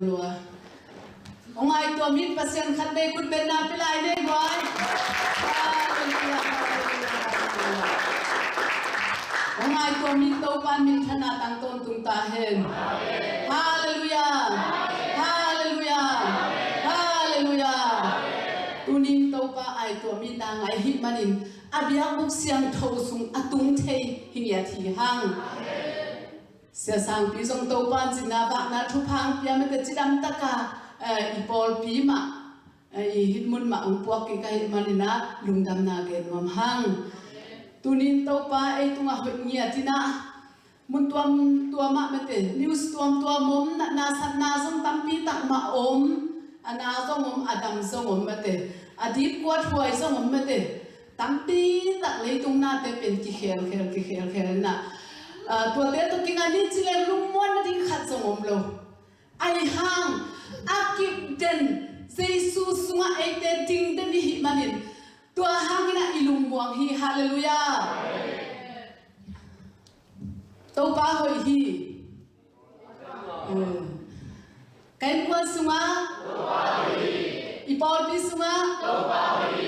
lúa ông ai tua mít và sen khăn đây cũng bên nào lại đây boy ông ai tua mít tàu pan mít thana tăng tôn tung ta hen hallelujah hallelujah hallelujah tunin tàu pa ai tua mít ta ngai hit manin abiang buk siang thâu sung atung thei hinia thi hang sia sang pi song tàu pan sina bak na thu phang pia me te chidam taka ipol pi ma hit mun ma ong puak ki kai manina lungdam na gen mam hang tunin tàu pa ai tunga hoi nia tina mun tua ma me te news tua mom na sat na song tampi tak ma om ana song om adam song om me te adip kwat huai song om me te tampi tak leitung na te pen ki khel na tua te to kinga ni chile lumon na ding khat song om lo ai hang akip den Jesus sunga ai te ding den hi manin tua hang ina ilung buang hi hallelujah tau pa hoi hi kain kwa sunga tau pa hoi ipol pi sunga tau pa hoi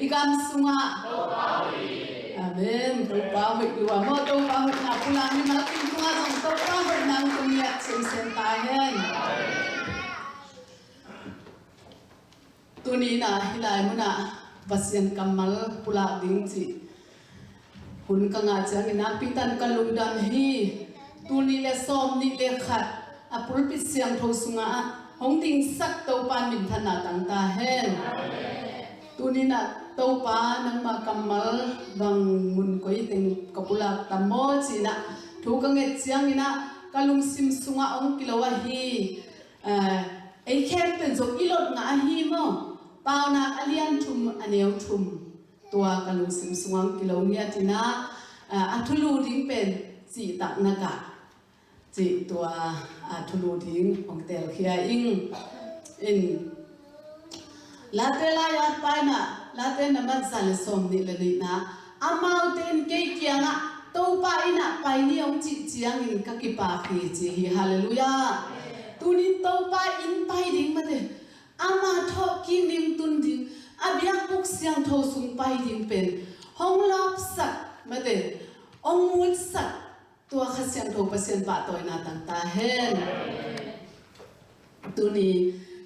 igam sunga tau pa hoi amen tau pa hoi lua mo tau pa hoi na pulang ni malaking sunga song tau pa hoi nang kumiat sen ta hen tuni na hilai muna pasien kamal pula ding chi hun ka nga chang ina pitan kalungdan hi tuni le som ni le khat apul pi siang tho sunga hong ding sak to pan min thana tang ta hen tuni na to pa nang ma kamal bang mun koi teng kapula tamo chi na thu ka nge chiang ina kalung sim sunga ong kilowa hi ai khem pen zo ilot nga hi mo pau na alian thum aneu thum tua kalung sim sungang kilonia tina athulu ding pen chi tak na ka chi tua athulu ding ong tel khia in late la ya paina late na man sal som ni le ni na amau ten ke kianga to pa ina pai ni ong chi chiang in ka ki pa khi chi hi hallelujah tunin to pa in pai ding ma de ama tho ki ning tun ding abiak buk siang tho sung pai ding pen hong lop sak ma de ong mut sak tua kha siang tho pasien pa toy na tang ta hen tuni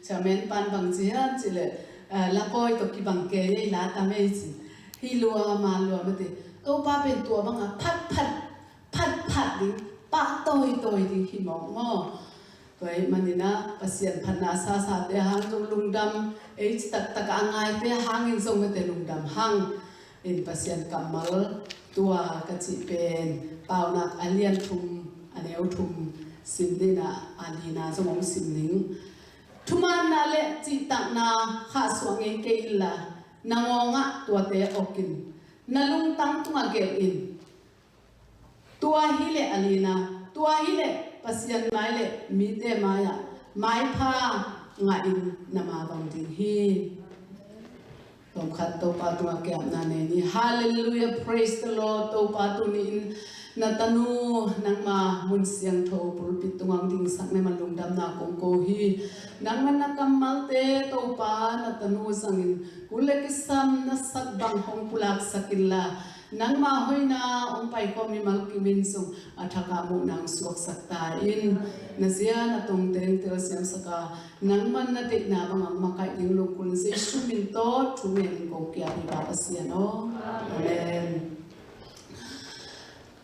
chamen pan bang chi han chi le la koi to ki bang ke ye la ta me chi hi lua ma lua ma de to pa pen tua bang phat ding pa toy ding hi mo vậy mà nina pasien phana sa te hang jong lungdam ei tak angai te hang in jong te lungdam hang in pasien kamal tua ka chi pen pauna alian thum aneu thum simdina alina jong simning thuman na le chi tak na kha suang ke illa nangonga tua te okin nalung tang tunga gel in tua hile alina tua hile pasien mai le mi te maya mai pha nga in nama bang ding hi tom khat to pa tu ke na ne ni hallelujah praise the lord to pa tu ni na tanu nang ma mun siang tho pul pitungang ding sak ne malung dam na kong ko hi nang man na kamal te to pa na tanu sangin kule kisam na sak bang hong pulak sakilla nang ma hoina ong pai ko mi mal kimin sung athaka mu nang suak sakta in nazia na tong teng tel siam saka nang man na te na bang ma kai ding lu kun se shumin to thumen ko kya ni ba pasiano amen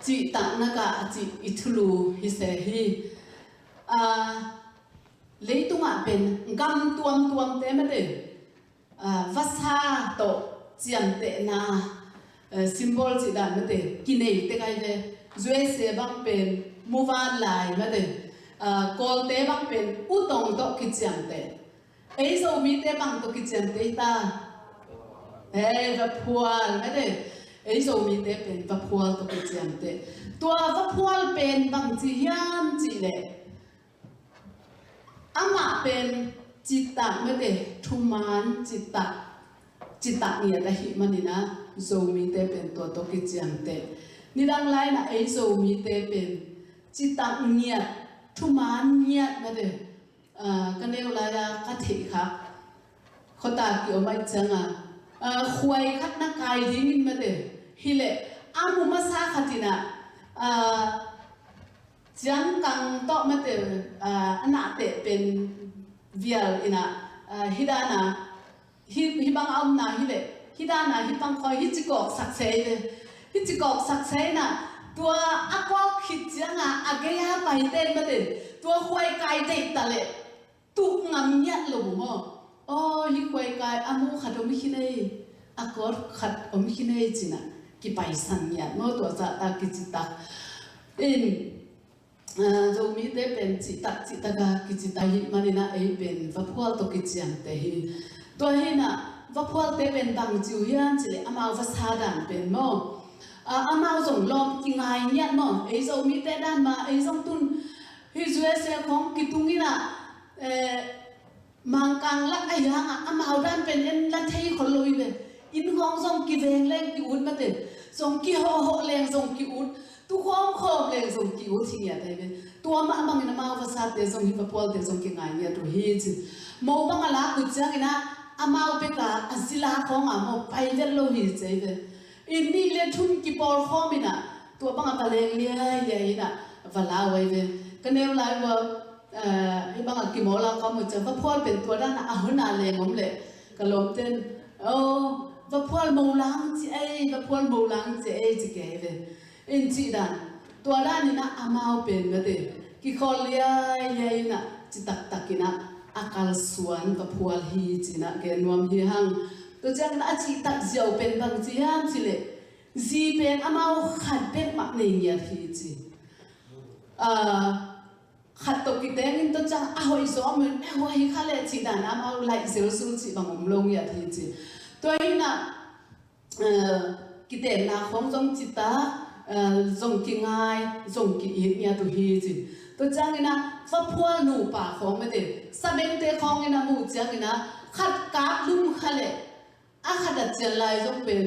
chi tak na ka chi ithulu hi se hi leitunga pen gam tuam te ma de vasa to chiam te na symbol chỉ đàn mà để kinei te kai ve zue se bang pen muwan lai mà để kol te bang pen utong to ki chiam te ei zo mi te bang to ki chiam te ta va phual mà để ei zo mi te pen va phual to ki chiam te tua va phual pen bang chi hiam chi le ama pen chita mà để thuman chita nia da hi manina zo mi te pen to ki chiam te ni dang lai na ei zo mi te pen chita nia thuman nia ma de กันเอวลายกัดเถค่ะเขาตาเกี่ยวไม่จังหวยคัดนักกายดิ้งมาเดฮิเลอามุมาซาขัดนะจังกังโตมาเดอันนั้นเตเป็นวิลอินะฮิดานะฮิบังเอาหน้าฮิเลฮิดานะฮิบังคอยฮิจิกอกสักเซยฮิจิกอกสักเซยนะตัวอากวาคิดจังอาเกียไปเต้นมาเดตัวหวยกายเด็ดตะเลตุกงำยัดลงมั้งอ๋อฮิหวยกายอามูขัดอมิคินเออากอดขัดอมิคินเอจินะกิไปสัญญาโน้ตัวจะตากิจิตาจะมีเตเป็นจิตตากากิจิตาฮิมันนะเอเป็นวัพพลตกิจยังเตฮิตัวเฮนะวัพพลเตเป็นบางจิวยันจิเลอามาวัสดันเป็นมั้งอามาส่งลมกิงไงเนี่ยมั้งเอจะมีเตดันมาเอจะตุนฮิจวยเสียของกิตุงินะมังกังลักไอ้ยังอามาเอาด้านเป็นเอ็นลัทธิคนลุยเป็นอินของส่งกิเวงเล่งกิอุดมาเด็ดส่งกิโฮโฮเล่งส่งกิอุดทุกคนขอบเล่งส่งกิอุดที่เนี่ยได้เป็นตัวมาบางนะมาภาษาเตส่งฮิปโปเตส่งกิงไงเนี่ยตัวฮิจิโมบางละกุจังนะอามาเอาไปกะอัศิลาของอาโมไปเวลโลฮิใจเป็นอินนี่เลี้ยทุนกิปอลข้อมินะตัวบางอะไรเลี้ยใหญ่นะวลาไว้เป็นกันเนวไลว่าไอ้บางกิโมลาเขาเหมือนจะว่าพ่อเป็นตัวด้านอาหุนาเลงผมเลยก็ลงเต้นว่าพ่อโมลังจีไอ้ว่าพ่อโมลังจีไอ้จีแก่เลยอินจีด้านตัวด้านนี้นะอามาเป็นมาเด็กกิคอเลียนะจิตักกินะอากาศสวนว่าพ่อฮีจีนะแกนวมฮีหังตัวจังนะจิตักเจียวเป็นบางจีฮันจีเลยจีเป็นอามาขัดเป็นมักเนียฮีจีขัดตกกิเตงินตัวจังหอยซ้อมเหมือนหอยข้าเล่จีดานะมาไล่เซลสูจีบางอมลงยาทีจีตัวนี้นะกิเตนะของจงจิตตาจงกิง่ายจงกิอิเนี่ยตัวฮีจีตัวจังนี่นะฟ้าพัวหนูป่าของไม่ได้สะเบงเตะของนี่นะมูจังนี่นะขัดกาบลุ่มข้าเล่ขัดเจริญจงเป็น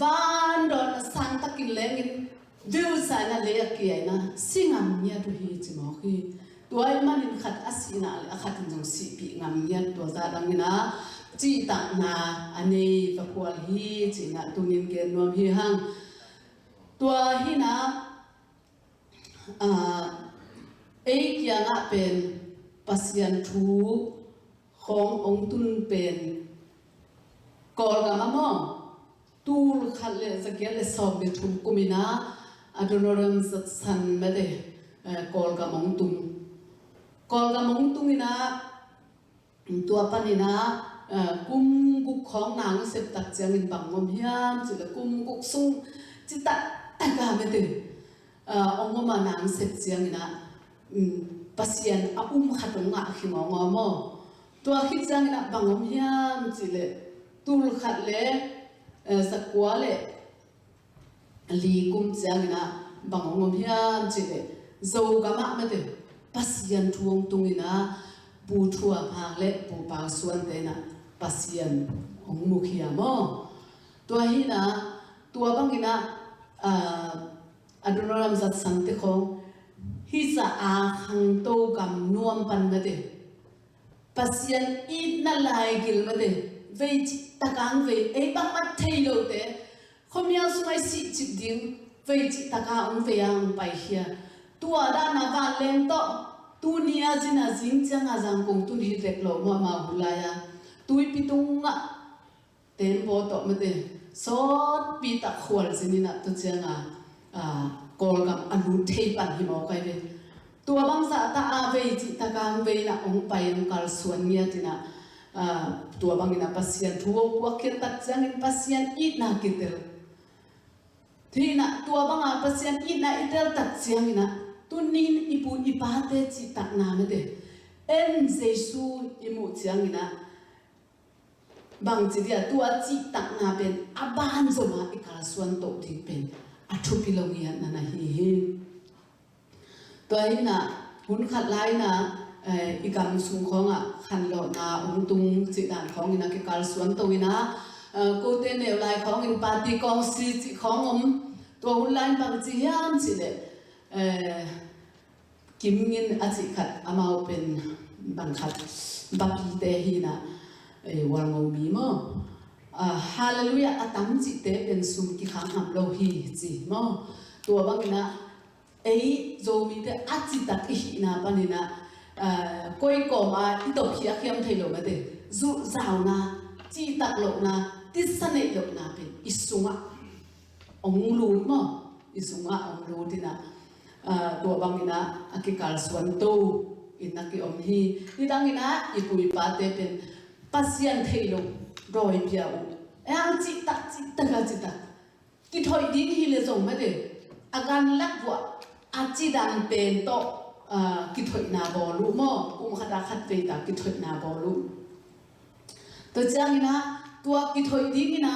วันโดนสังตะกินเล่งินวิวสายนั่นเลยกี่ไอ้นะสิ่งงามเนี่ยตัวฮีจิมอคีตัวไอ้มันอินขัดอาศินาเลยขัดจงสิปีงามเนี่ยตัวตาดังนี่นะจีตักนาอันนี้ฟักวลฮีจีนะตุนินเกนนวมฮีหังตัวฮีนะเอ้ยยังเป็นปัสยันทูขององตุนเป็นกอลกามะตูลขัดเลยสักอย่างเลยสอบเดือดทุกมินาอันนั้นสันไม่ได้กอลกามงตุงนี่นะตัวปันนี่นะกุมกุกของนางเสพตักเจียงินบังงมเฮียนจิละกุมกุกซุงจิตตะก็ไม่ได้องค์มานางเสพเจียงินะปัสยันอาขัดงะขิมองมอตัวคิดเจียงินะบังงมเฮียนจิละตูลขัดเลยสักว่าเลยลีกุมเจียงินะบังงมเฮียนจิละโจกามะไม่ได้ปัสยันทวงตุงินะปูทัวพางเล็บปูปางส่วนเตนะปัสยันของมุขยามอตัวฮีนะตัวบางฮีนะอดุลรามจัดสันติของฮิจะอาขังโตกำนวมปันมาเดปัสยันอีนั่นลายกิลมาเดเวจิตะกังเวไอ้บางมัดเทโลเตเขามีอาสุนัยสิจิตดิ้งเวจิตะกังเวยังไปเฮียตัวด้านนักเลงโตตัวนี้อาจจะน่าจริงจังอาจารย์คงตุนฮิตเล็กโลมาบุลายตัวพิตุงะเต็มโบโตมาเดสอดปีตะขวดสินี่นะตัวเจ้ากอลกับอนุเทปันหิมอไกเวตัวบางสัตว์อาเวจิตะกังเวนะองไปองกาลส่วนเนี่ยที่นะตัวบางนะปัสยันทัวพวกเกิดตัดจังปัสยันอีน่ากิเตลที่นะตัวบางปัสยันอีน่าอิเตลตัดจังนะตุนินอิปูอิปาเตจิตักนาเมเดเอ็นเจสูอิมุจังนะบางทีเดียตัวจิตักนาเป็นอาบานสมาอิกาลส่วนโตที่เป็นอัตุพิโลเงียนั่นนะฮีตัวนี้นะหุ่นขัดไล่นะอีกำสุงของขันหลอนาองตุงจิตานของอินะกิกาลส่วนตัวอินะกูเตนเอวไลของอินปาติกองซีจิของตัวหุ่นไล่บางทียามจิเลกิมงินอาจิขัดอามาเป็น bằng khát bắp tê hi na wal ngô mi mo hallelujah atam chi te pen sum ki khang ham lo hi chi mo tua bang na ấy zo mi te achi tak hi na panina koi ko ma itop hi akhiam thei lo ma te zu zau na chi tak lo na ti sanei lo na pen isunga ong lu mo isunga ong lu tina tua bang ina akikal swan to inaki om hi nidang ina ipui pa te pen pasian thei lo roi pia u ang chi tak ga chi tak ki thoi ding hi le zong ma de agan lak wa achi dan pen to ki thoi na bo lu mo kum khata khat pe ta ki thoi na bo lu to chang ina tua ki thoi ding ina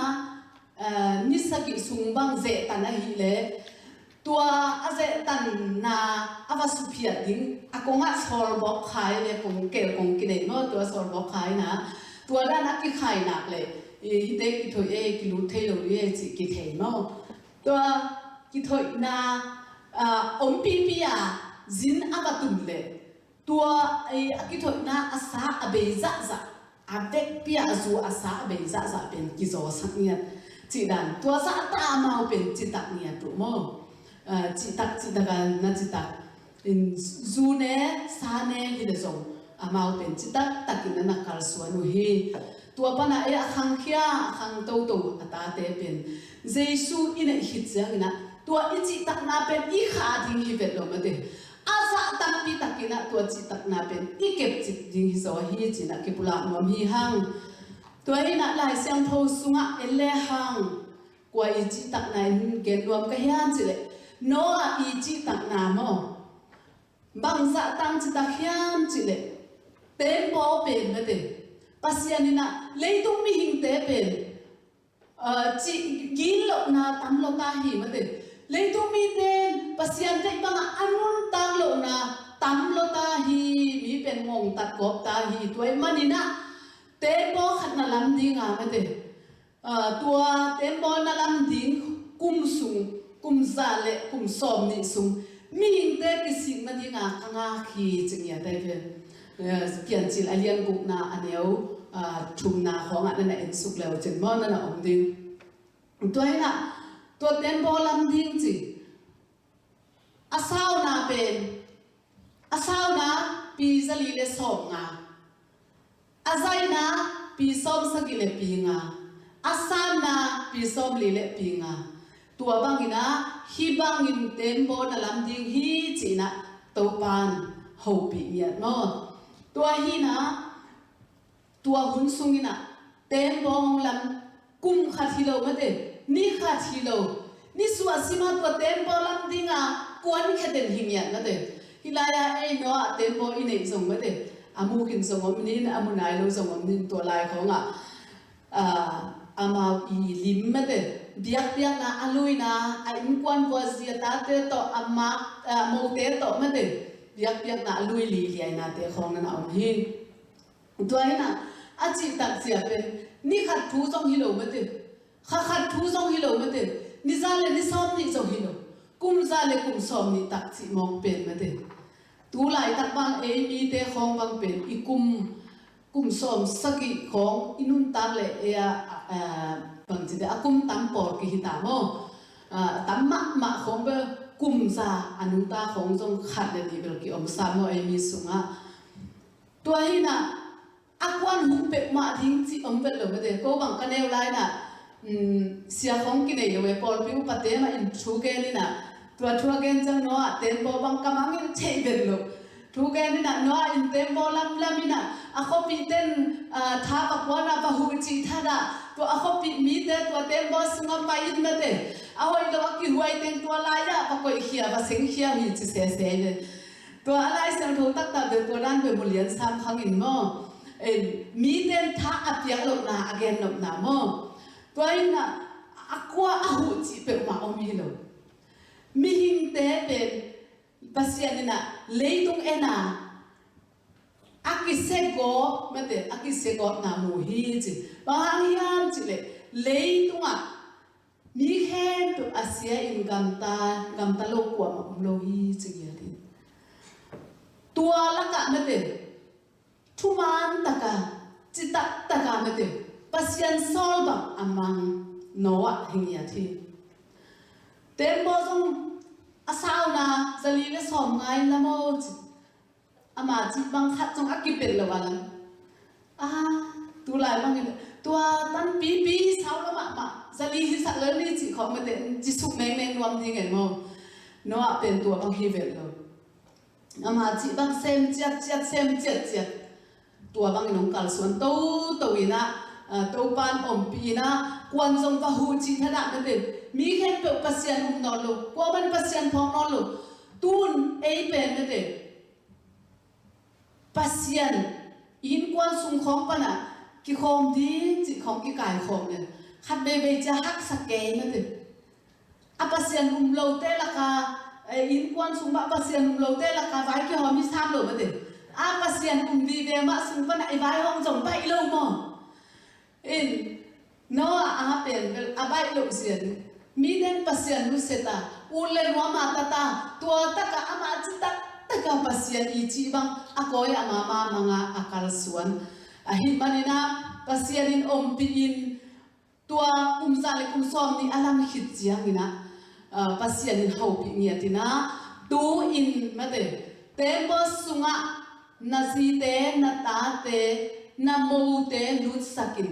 nisaki sungbang ze tan a hi le tua aze tan na ava supia ding akonga sol bok khai le kong kel kong ki nei mo tua sol bok khai na tua da na ki khai nak le i te ki thoi e ki lu thei lo ye chi ki thei mo tua ki thoi na om pi pi a zin ava tum le tua ki thoi na asa abe za za abek pi a zu asa abe za za pen ki zo sak nia chi dan tua sa ta mau pen chi tak nia tu mo chi tak na chi tak in zu ne sa ne hi le zong amau pen chi tak takin na kal suanu hi tua pana e khang khia khang to to ata te pen jesu ina hi chang na tua i chi tak na pen i kha ding hi vet lo ma de asa tak pi takina tua chi tak na pen i kep chi ding hi zo hi chi na ke pula ngom hi hang tua ina lai siang tho sunga ele hang kwa i chi tak na gen luam ka hian chi le no a i chi tak na mo bang sa tang chi tak hian chi le tempo pen ma de pasianina leitung mi hing te pen chi gil lo na tam lo ta hi ma de leitung mi ten pasian te bang anun tang lo na tam lo ta hi mi pen ngong tat kop ta hi toy manina tempo khat na lam dinga ma de tua tempo na lam ding kum sung kum za le kum som ni sung mi hing te ki sing na dinga kanga khi chingya te pen kian chil alian guk na aneu thum na khong na en suk leo chen mo na om ding toy na to tempo lam ding chi asau na pen asau na pi zali le som nga azai na pi som sagi le pi nga asan na pi som li le pi nga tua bangina hi bangin tempo na lam ding hi chi na to pan ho pi miat mo tua hi na tua hun sungina tempo lam kum khat hi lo ma de ni khat hi lo ni suwa sima tua tempo lam dinga kuan khaten hi miat ma de hilaya ei no tempo i nei song ma de amu kin song om ni amu nai lo song om ni to lai khonga ama i lim ma de biak biak na alui na a in kwan ko zia ta te to ama mo te to ma de biak biak na alui li li na te khong na om hin toy na a chi tak sia pen ni khat thu song hi lo ma de khat thu song hi lo ma de ni za le ni som ni song hi lo kum za le kum som ni tak chi mong pen ma de tu lai tak bang e mi te khong bang pen i kum som sagi khong inun tak le e bang chi de akum tam por ki hi ta mo tam ma khong be kum za anu ta khong jong khat le ni bel ki om sa mo e mi sunga to hi na akwan hu pe ma thing chi om vel lo de ko bang ka neu lai na sia khong ki nei lo e pol piu pa te ma in thu ke ni na tua thua gen chang no a tempo bang kamang in chei vel lo thu ke ni na no in tempo lam lamina a khopi ten tha pa kwana pa hu chi tha da to a khopi mi te to tempo sunga pa in na te a hoi lo ki huai ten to lai da pa koi khia ba seng khia mi chi se se le to alai sang tho tak ta de to ran be mulian sam khang in mo mi ten tha apiak lo na again lo na mo to in na akwa a hu chi pe ma o mi lo mi hing te pen pasianina leitung ena akisego mate akisego na mu hi chi bang hian chi le leitunga mi khen to asia in gamta lo kwa ma lo hi chi ya din tua la ka mate Tuman taka cita taka mete pasien solba amang noa hingiati tembo song asau na zalile som ngai namo ama ci bang khat song akipel lawalan tu lai bang tua tan pi sau la ma zali hi sa le ni ci khom mete ci suk meng meng nuam ding en mo noa pen tua bang hi vel lo ama ci bang sem chat sem chat tua bang nong kal suan to ina to pan om pi na quan song va hu chi thana na de mi khen pe pasien no lo kwa ban pasien thong no lo tun ei pen na de pasien in quan sung khom pa na ki khom di chi khom ki kai khom ne khat be cha hak sa ke na de a pasien lo te la ka in quan sung ba pasien lo te la ka vai ki ho mi sam lo na de a pasien di de ma sung pa na ai vai hong jong pai lo mo in no a pen vel abai lo sian mi den pasien lu seta ule no ma tata tua taka ama chita taka pasien I chi bang akoi ama ma manga akal suan a hi manina pasien in om pi in tua sale som ni alam hit chiang ina pasien in ho pi ngia tina tu in mate tembo sunga nasi te na ta te na mo te lut sakin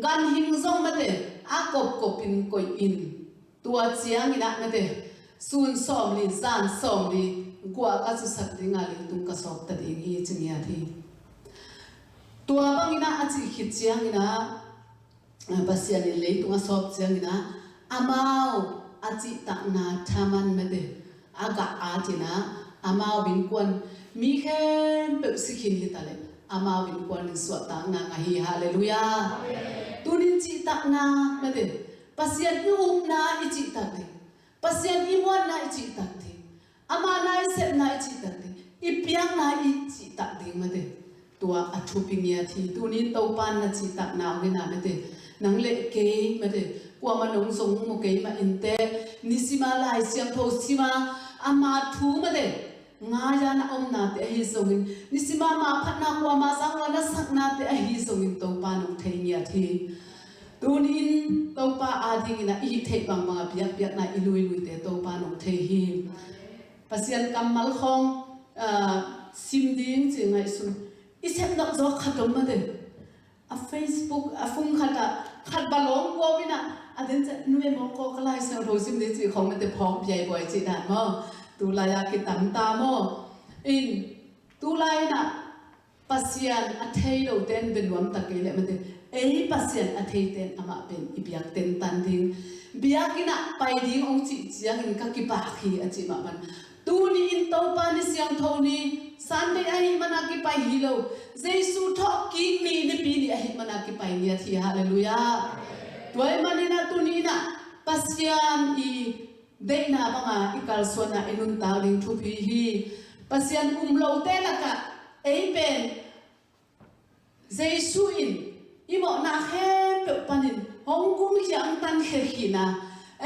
gan hing zong mate a kop in koi in tua chiang ina mate sun som li zan som li gua ka su sak dinga li tung ka sop ta ding hi chingya thi tua bang ina a chi khit chiang ina pasian le tung a sop chiang ina amao a chi ta na thaman mate aga a china amao bin kwan mi khen pe sikhin hi tale amao bin kwan ni so ta na hi hallelujah tunin chi ta na mate pasien u na I chi ta de pasien I mo na I chi ta de ama na I set na I chi ta de I piang na I chi ta de mate tua a thu pingya thi tunin to pan na chi ta na nge na mate nang le ke mate kwa ma nong song mo ke ma inte nisima lai siam tho sima ama thu mate nga ya na om na te hi songin nisima ma phat na kwa ma sang na sak na te hi songin to pa nong thei nya thi tunin to pa ading ina I thei bang bang biak na ilui te to pa nong thei hi pasien kamal khong sim ding chi ngai sun I sep nak zo khatom ma de a Facebook a fung khata khat balong ko wina aden cha nuwe mo ko kalai sa ro sim de chi khong ma te phok yai boy chi dan mo tu la ya ki tam ta mo in tu lai na pasien a thei lo ten ben wam ta ke le ma de ei pasien a thei ten ama pen I biak ten tan ding biakina pai ding ong chi chiang in ka ki pa khi a chi ma ban tu ni in to pa ni siang tho ni Sunday ai mana ki pai hilo Jesu thok ki ni pi ni ai mana ki pai ni thi hallelujah toy manina tu ni na pasian I deina banga ikal sona enun tawling thu pi hi pasian lo te la ka ei pen Jesu in imo na khen pe panin hong kum hiang tan khe hina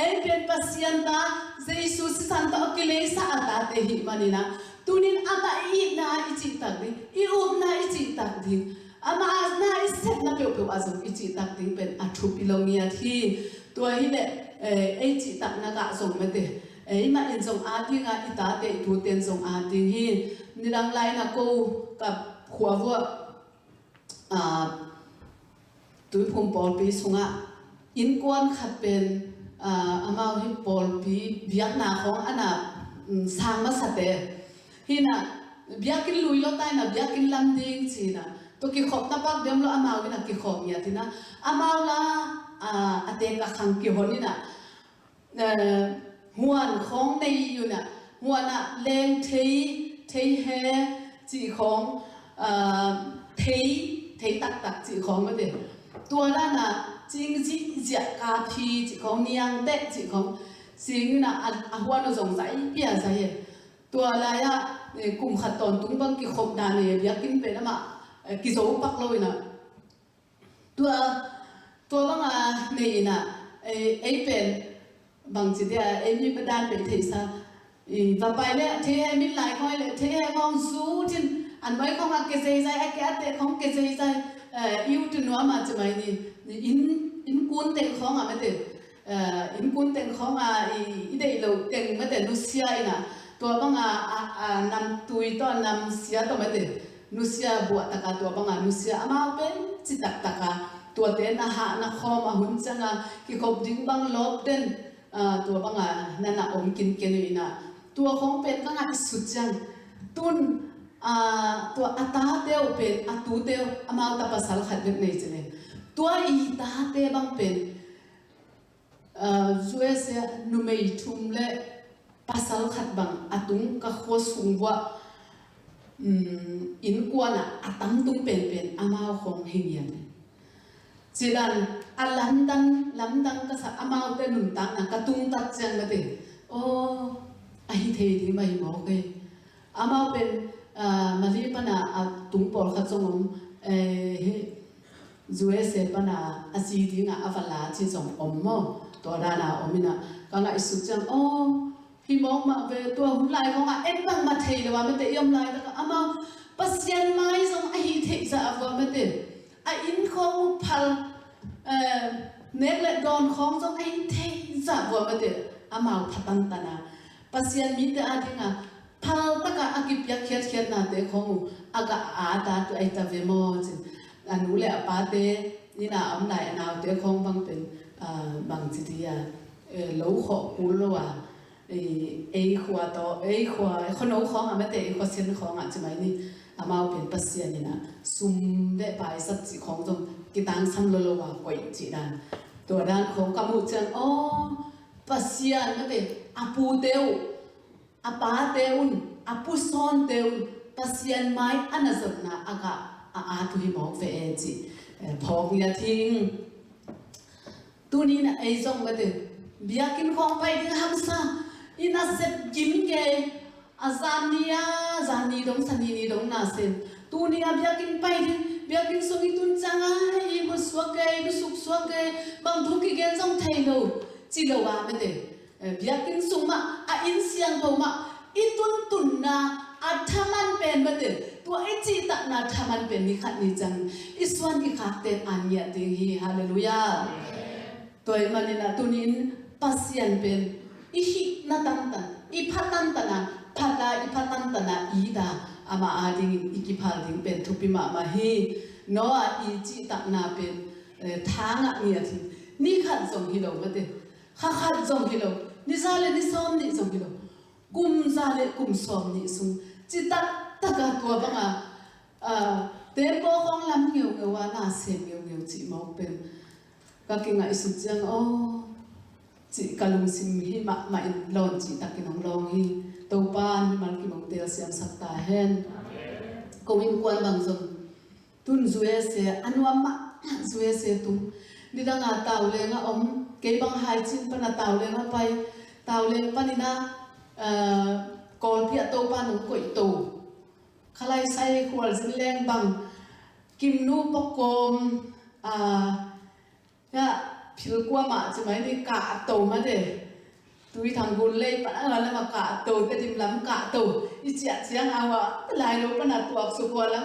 ei pen pasian ta Jesu san ta akile sa ata te hi manina tunin ama I na I chi tak ding I na I chi tak ding ama na I set na pe azong I chi tak ding pen a thu pilongia thi tua hi le ei chi tak na ga zong me te ei ma in zong a ding a I ta te tu ten zong a ding hi ni dang lai na ko ka khwa wo tu phum pol pi sunga in kwan khat pen amao hi pol pi biak na khong ana sang ma sate hina biakin lui lo tai na biakin lam ding chi na to ki khop ta pak dem lo amao na ki khop ya tina amao la ate ka khang ki honi na huan khong nei yu na huana leng thei he chi khong thei tak chi khong ma de tua la na jing ji ja ka phi chi khong niang te chi khong sing na a huan no zong sai pia sai tua la ya kum khat ton tung bang ki khop da ne biakin pe na ma ki zo pak lo ina tua bang a nei na ei pen bang chi dia ei mi padan pe thei sa va pai le the hai min lai khoi le the hai ngong su tin อันไว้ของอาเกษใจอาเกเตของเกษใจอิวตุนัวมาจะไม่นี่อินกุนเต็งของอ่ะไม่เตอินกุนเต็งของอ่ะอีเดียวเต็งไม่เตนุเซียนะตัวบังนำตุยต้อนนำเสียตัวไม่เตนุเซียบวชตะกาตัวบังนุเซียอามาเป็นจิตตะกาตัวเต้นอาหารนักข้อมาหุ่นจังกิขบดิ้งบังลบเต้นตัวบังนั่นน่ะอมกินเกลีน่ะตัวของเป็นก็งานสุดจังตุนตัวอัตาเตียวเป็นอัตุเตียวอามาตาภาษาขัดเด็กในจีนตัวอีตาเตียบังเป็นช่วยเสียนุ่มอีทุ่มเล่ภาษาขัดบังอัตุงก็ขวสุงว่าอินกวนอัตังตุงเป็นอามาของเฮียนจีนันลัมดังก็สักอามาเตนุนตังนะกระตุงตัดจังมาเตโอ้ไอเทดีไม่หมอกเลยอามาเป็นมาลีปนาตุงปอลขัดสงมจูเอเซปนาอาซีดีงาอฟลาที่ส่งอมมอตัวดานาอมินะก็ง่ายสุดจังโอ้พี่มองมาเวตัวหุ่นลายของเอ็นบังมาเทเลยว่าไม่เตยอมลายแต่ก็อามาปัสยันไม้ส่งไอเทจะอว่าไม่เตอินของพัลเน็กและดอนของส่งไอเทจะว่าไม่เตอามาพัตันตนาปัสยันมีแต่อาทิงพัลตะกะอากิบยักเขียนนาเตของอากาอาตาตัวไอตาเวโมจิอันนู้นแหละป้าเตนี่นะอมไหนนาวเตของบางเป็นบางจิตยาลูกขอกูรู้ว่าขวดต่อขวดขนมของไม่แต่ขวดเส้นของใช่ไหมนี่อามาเป็นปัสเซียนี่นะซุ่มได้ไปสักจีของตรงกิตังซ้ำโลโลว่าก๋วยจีนันตัวด้านของกำมุจังอ๋อปัสเซียนไม่แต่อาปูเตวอาป้าเตวุนอาปูซอนเตวปัสเซียนไม้อันนั้นสุดนะอากาอาตุหิมองเฟเอจีพองยาทิ้งตัวนี้นะไอ้ส่งไม่แต่เบียกินของไปถึงหักซาอินาเซบกิมเกอาซานีดงสันนีดงนาเซนตัวนี้อาเบียกินไปถึงเบียกินส่งอีตุนจังอีบุสวกเกบุสุกสวกเกบางทุกข์เกณฑ์ส่งไทยโลจีโลวาไม่แต่เบียกินส่งมาอินเสียงโตมาอีตุนนาทามันเป็นไม่แต่ตัวไอจีตักนาทามันเป็นนิขัดนิจังอิสวรรค์ที่ขัดเต็มอันเนียติฮีฮาเลลูยาตัวมันนี่นะตัวนี้ปัสยันเป็นอีหินาตันตันอีพัตันตันนะพัดาอีพัตันตันนะอีดาอามาอาดิงอีกิพาดิงเป็นทุปิมาฮีโนอาอีจิตักนาเป็นทางอ่ะเนี่ยทีนี่ขัดส่งฮิโลไม่ได้ขัดส่งฮิโลนี่ซาเลนี่ซ้อมนี่ส่งฮิโลกุมซาเลกุมซ้อมนี่ส่งจิตักตักตัวบ้างเต็มโบของลำเงียวว่าน่าเสียเงียวจิมองเป็นก็เก่งไอ้สุดจังโอ้จิกาลุงซิมฮีมาลอนจิตักกินองลองฮีตัวป้านมันกิมองเตลเสียมสักตาเห็นก็วิ่งกวนบางส่วนตุนจุเอเสียอันว่ามาจุเอเสียตุนนี่ดังอาตาวเลงอมเก็บบางหายจินปนตาวเลงไปตาวเลงปนินะกอลเพียตัวป้าหนุ่มก๋วยตูขลายใส่ขวดสิแรงบังกิมนูปกอมเนี่ยผิวกว่ามาใช่ไหมนี่กะโตมาเด้ตุยทางกุลเล่ปะอะไรแล้วมากะโตแต่ดิมล้ำกะโตอีเจียเสียงเอาว่าลายรูปน่ะตัวสุขวัล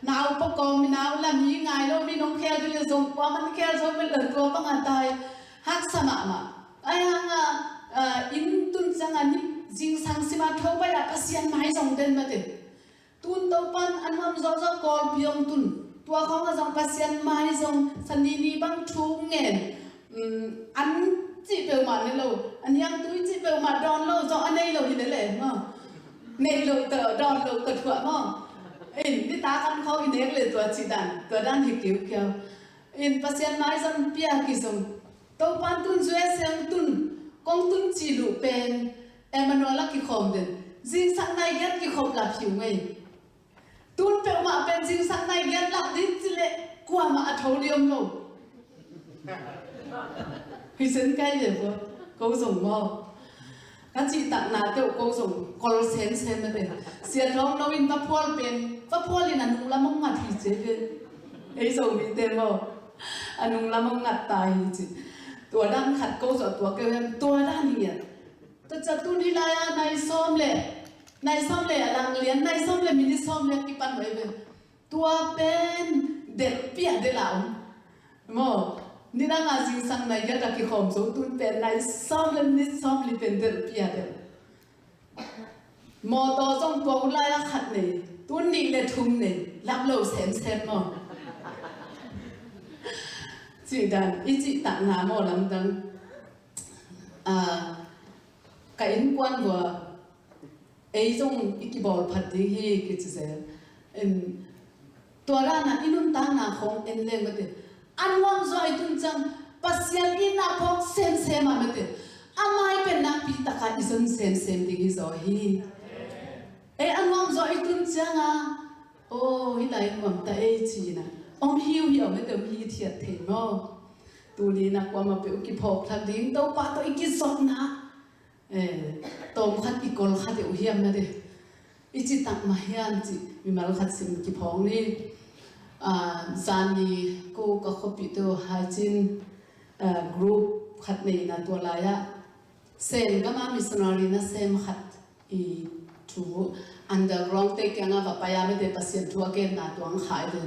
นาวปกอมนาวลำยี่ไงแล้วมีน้องแคลที่เลยส่งว่ามันแคลส่งเป็นเหลือตัวปังอันตายฮักสมามาไอ้ฮังอินตุนจังอันนี้จิงสังสิมาทว่าอยากเสียนไม้ส่งเดินมาเด้ตุนตัวปันอันนั้นจะกอลพิยงตุนตัวเขาก็ส่งเสียนไม้ส่งสันนีบังทุ่งเงินอันจีเปลมาเนี่ยเราอันยังตุยจีเปลมาดอนเราจะอันไหนเราที่ไหนเลยมั้งเนี่ยเราเตอดอนเราเกิดหัวมั้งนี่ตากันเขาอินเอกเลยตัวจีดันตัวด้านหิวเขียวภาษาไม้สันเปียกิสงตัวปันตุนช่วยเสียงตุนกองตุนจีลูเป็นมันว่าลักกี่คมเด่นจิงสังในเงี้ยกี่คมหลับผิวไงตุนเปลมาเป็นจิงสังในเงี้ยหลับดิ้นจิเละกว่ามาอัฐเดียมเราพี่เซนใกล้เลยพอเขาส่งมาถ้าจีตักนาเจ้าเขาส่งคอลเซนมาเลยเสียท้องน้องวินฟ้าพ่อเป็นฟ้าพ่อเลยนะนุ่งละมั่งงัดที่เจเป็นไอ้ส่งมีเต็มบ่อันนุ่งละมั่งงัดตายจิตัวด้านขัดเขาส่งตัวเกลียนตัวด้านเนี่ยแต่จะตุนที่ลายในซ้อมเลย ในซ้อมเลยลังเลียนในซ้อมเลยมินิซ้อมเลยกี่ปันไว้เป็นตัวเป็นเด็ดเปียเดล่าโมนี่นั่งอาจิงสังในยัดกี่ขมสูตุนเป็นในซ้อมเลยมินิซ้อมเลยเป็นเด็ดเปียเดลโมต่อส่งตัวกุลายขัดเนี่ยตุนนี่เลยทุ่มเนี่ยรับโลเซมโมจีดันอีจิตนาโมลังดังcái in quan của ấy trong cái bảo phát đi hi cái gì vậy tua ra na inun tang na không em lên mà thế anh muốn rồi tung chăng pasien in na phok xem mà thế amai pen na pi ta ka ison xem đi rồi hi ấy anh muốn rồi tung chăng ô hi lại mầm ta ấy chi na ông hiểu mấy tấm hi thiệt thế mà tu đi na qua mà biểu cái phok thằng đi đâu pa tôi cái sốt na tôm khát bị cồn khát đều hiểm này đấy, ít chỉ tặng mà hiểm chỉ vì mà nó khát xin kịp phong đi, gian đi cô có không bị tôi hai chín group khát này là tua lại á, xem các bạn missionary na xem khát i chú underground tây kia ngã vào bay mới để pasien thua cái na tuang khai đi,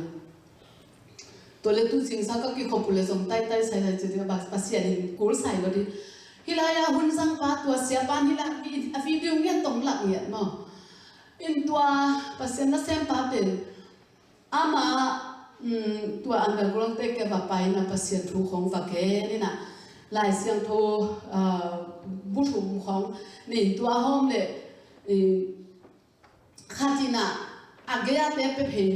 tôi lấy tu chính xác các cái khẩu phụ dùng tay sai chỉ để pasien cố sai rồi đi. Hilaya hun sang pa tua siapa hila video ngian tong lak ngian mo in tua pasien na sem pa pen ama tua underground te ke va pai na pasien thu khong va ke ni na lai siang tho bu thum khong ni tua hom le khatina agya te pe phe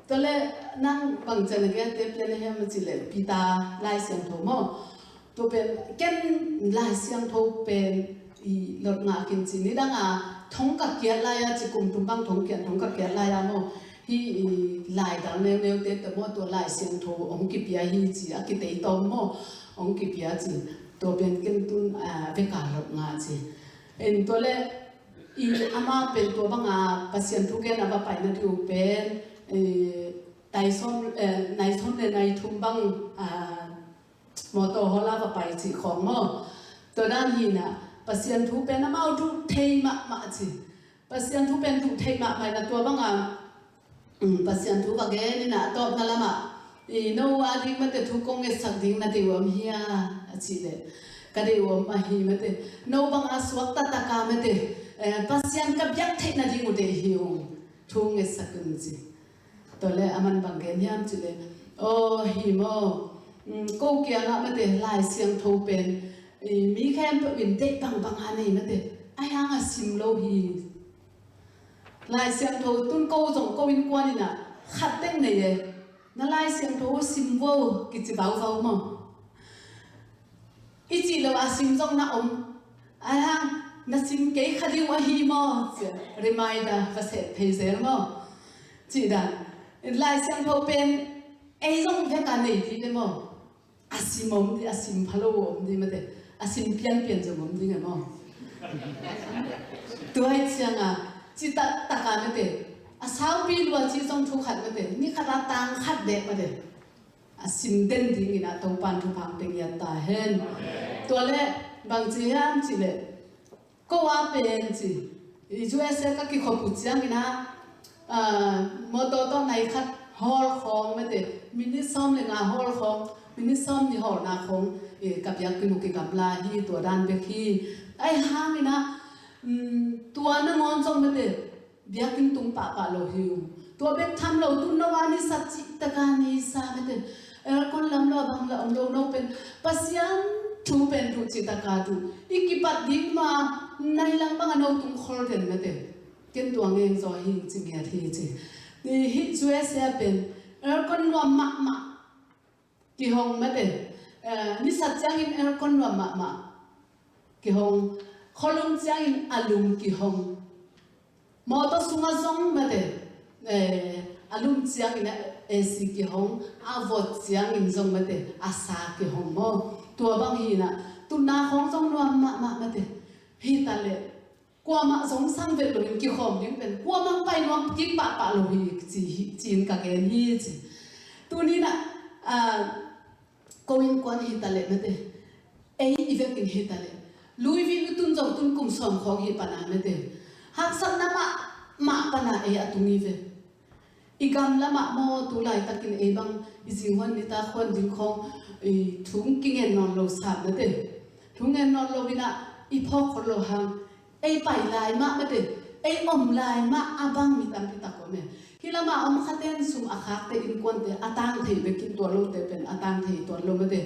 tole nang bang chen agya te ple ne hem chi le pita lai siang tho moตัวเป็นแก่นลายเสียงโทเป็นหลดงากินจีนี่ดังท้องกับเกียร์ลายจีกุ่มตุ้มบังท้องเกียร์ลายโมฮีลายดังเนวเตแต่โมตัวลายเสียงโทองกิปียฮีจีอากิเตยตอมโมองกิปียจีตัวเป็นแก่นตุนเวกาหลดงาจีตัวเล่อามาเป็นตัวบังปัสยันทุกแก่นอาไปนั่นดูเป็นไตส้มในส้มในทุ่มบังมอโตฮอลาว่าไปจีของมอตัวด้านหินปัสยันทุเป็นน้ำเอาทุเทมะจีปัสยันทุเป็นทุเทมะไปนะตัวบ้างปัสยันทุว่าแกนี่นะตอบนั่นละมะโนวาดิ้งมันแต่ทุกงเงสักดิ้งนะที่ว่ามีจีเลยก็ได้ว่ามาหิมันแต่โนบางสวักตะกามันแต่ปัสยันกับยักษ์เทนะดิ้งอุเดหิวทุกเงสักกันจีตัวเลยอามันบางแกนี่จีเลยโอ้หิมกูเกี่ยงมันเดลายเสียงโทเป็นมีแค่วินเด็กบางอันนี้มันเดไอ้ห่างซิมโลฮีลายเสียงโทตุนกูส่งกูวินกวนนี่นะขัดเต้นเลยนั่นลายเสียงโทซิมโวกิจบ่าวเขามั้งอีจีเราว่าซิมส่งน่ะไอ้ห่างน่ะซิมเก๋ขัดดีว่าฮีมั้งเสียรีมายด์ว่าเสร็จเพย์เซอร์มั้งจีดันลายเสียงโทเป็นไอ้ส่งแค่การนี้ที่เลยมั้งอาซิมดีอาซิมพะโล้ดีมาเด็อาซิมเปลี่ยนจะดีไงมั้งตัวไอ้เชียงจิตตะการมาเด็อาสาวปีลัวจีจงทุกขัดมาเด็นี่ขัดตังขัดเด็กมาเด็อาซิมเด่นดีนี่นะตรงปันทุพังเป็นยันตาเห็นตัวเล่บางทีฮันจีเล่ก็ว่าเป็นจีจู่เอเซ่ก็กี่ขบุจีอย่างนี้นะมอโตโต้ในขัดฮอลของมาเด็มินิซ้อมเลยงาฮอลของมินิซ้อมนี่หอนาคงกับยักษ์กินุกิกับลาฮีตัวด้านเบคีไอ้ห้างนี่นะตัวนั่งงอนจงมาเดยักษ์กินตุงปะโลหิวตัวเบ็ดทำเราตุนนวานิสัจจิตการนิสามาเดคนลำเราบางเราโลโนเป็นปัสยันทูเป็นทูจิตการดูอีกิปัดดิ้งมาในลังบางเราตุงคอร์เดนมาเดกินตัวเงินจอยหิงจิงเงียทีจีนี่ฮิจวยเสียเป็นคนรวมมะกี่ห้องมาเดนี่สัจจังอินคนรวมมะกี่ห้องขลุ่มจังอินอารมณ์กี่ห้องมอตัวสุงซงมาเดอารมณ์จังอินสิกี่ห้องอาวดจังอินซงมาเดอาสากี่ห้องมอตัวบางทีน่ะตุนาห้องซงรวมมะมาเดฮีตาเลกว่ามาสงสังเวทลงกี่ห้องยิ่งเป็นกว่ามันไปรวมกี่ปะโลหิจีนกับแกนฮีจีตัวนี้น่ะก็วิ่งกวนฮิตาเลมาเดอีเวกินฮิตาเลลุยวิลุตุนจงตุนกุมสมของฮิปานามาเด หากสันน้ำมาปนาเออตุงีเวอีกำละมาโมตุไลตะกินเอบังอีสิงวันนิตาคนจิงคงถุงกิงเงินนอนโลสามนั่นเองถุงเงินนอนโลวินะอีพ่อคนโลหังไอไปลายมะนั่นเองไออมลายมะอาบังมีตามที่ตะกอนเนี่ยฮิลามาอมขัดเต้นซุ่มอาคาเตอินกวนเตอาตังเทเบกินตัวโลเตเป็นอาตังเทตัวโลนั่นเอง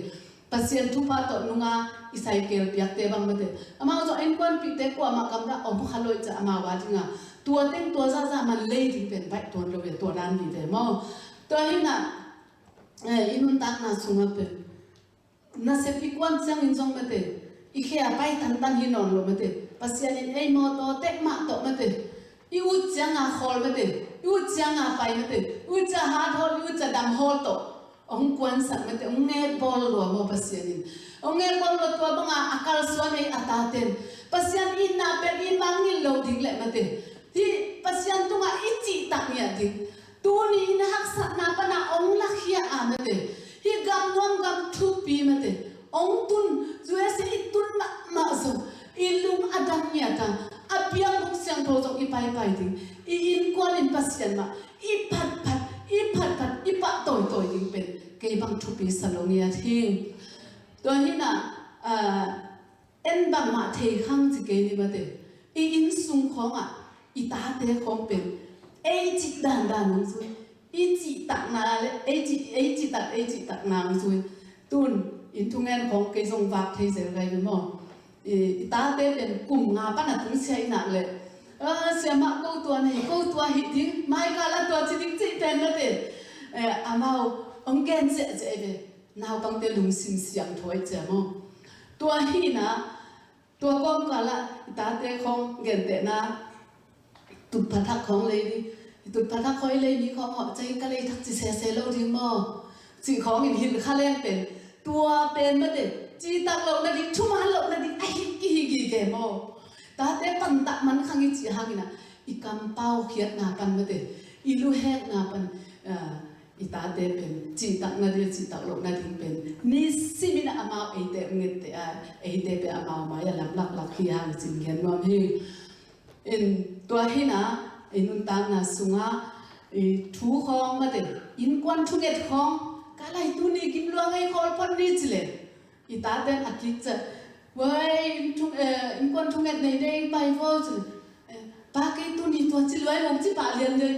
ปัสเซียนทุพาตนุงาอิสัยเกลเปียกเตบังนั่นเองอามาจะอินกวนปีเตกว่ามากำลังอมขัดลอยจะอามาวาจิงาตัวเต็งตัวซ่ามันเลยถึงเป็นไปตัวเราเป็นตัวด้านดีแต่มอตัวนี้น่ะอินุนตักน่ะสุงะเป็นน่ะเสพอีกวันจังอินจงมาเตอีกแค่ไปตันหินอนลงมาเตปัสยานินไอโมโตเต็กมาโตมาเตอีอุจจังอาฮอลมาเตอีอุจจังอาไปมาเตอุจจะฮาร์ดฮอลอุจจะดำฮอลโตองควนสักมาเตองเงบอลรัวโมปัสยานินองเงบอลรัวตัวบังอาคาลสวนไออัตาเตนปัสยานินน่ะเป็นอินบังนิโลดิ้งเละมาเตที่ปัสยันตุงอิจิตักเนี่ยดิตัวนี้นะฮักษณะปนาองลักเฮียอามาเตที่กำนวงกำทุปีมาเตองตุนจุเอสอิตุนมาส่งอิลุงอดังเนี่ยตังอภิยังบุกเสียงโทรส่งอีไปดิอินกวนอินปัสยันมาอีพัดอีปะต่อยดิเป็นเก็บังทุปีสโลเนียทิ้งตัวนี้นะเอ็นบังมาเทขังจิเกนี่มาเตอินสุงของอ่ะอีตาเตะของเป็นเอจิตดันนุ่งซุยอีจิตักนาเลยเอจิตักนางซุยตุนอินทุงเงินของเกษงวักเทเสไรเป็นมั้งอีตาเตะเป็นกลุ่มงาปนัดถึงใช้หนักเลยเสียมากูตัวนี้กูตัวหิดิ้งไม่กาละตัวจิดิ้งจิเป็นนั่นเองอามาองเกนเจ๊เป็นนาวบังเตลุงสิงเสียงถอยเจ้ามั้งตัวหินะตัวก้มกาละตาเตะของเงินเตะนะตุดพัทักของเลยนี่ตุดพัทักคอยเลยมีของหอบใจก็เลยทักจิเซโลดิ้งมั้งจีของหินข้าเล่นเป็นตัวเป็นมาเด็ดจีตักหลบนาดิชุ่มหันหลบนาดิไอ้กี่แกมอตาเต้ปันตักมันขังอีจีหางนะอีกำเป้าเขียดนาปันมาเด็ดอีลูแหกนาปันอีตาเต้เป็นจีตักนาดิจีตักหลบนาดิเป็นนี่สิมินะอามาไอเต้เงินเต้ไอเต้เป็นอามามาอย่าลักขี้หางจิงเห็นว่าพี่อินตัวหินะอินุนตังนาสุงะทูของมาเด็ดอินกวนทุเกตของกาไลตุนี่กินลวงไอ้คอลพันนี่จิเลอีตาเดนอากิจเว้ยอินกวนทุเกตในเด้งไปโฟจิปากไอ้ตุนี่ตัวจิลไว้ผมจิปาเลียนเลย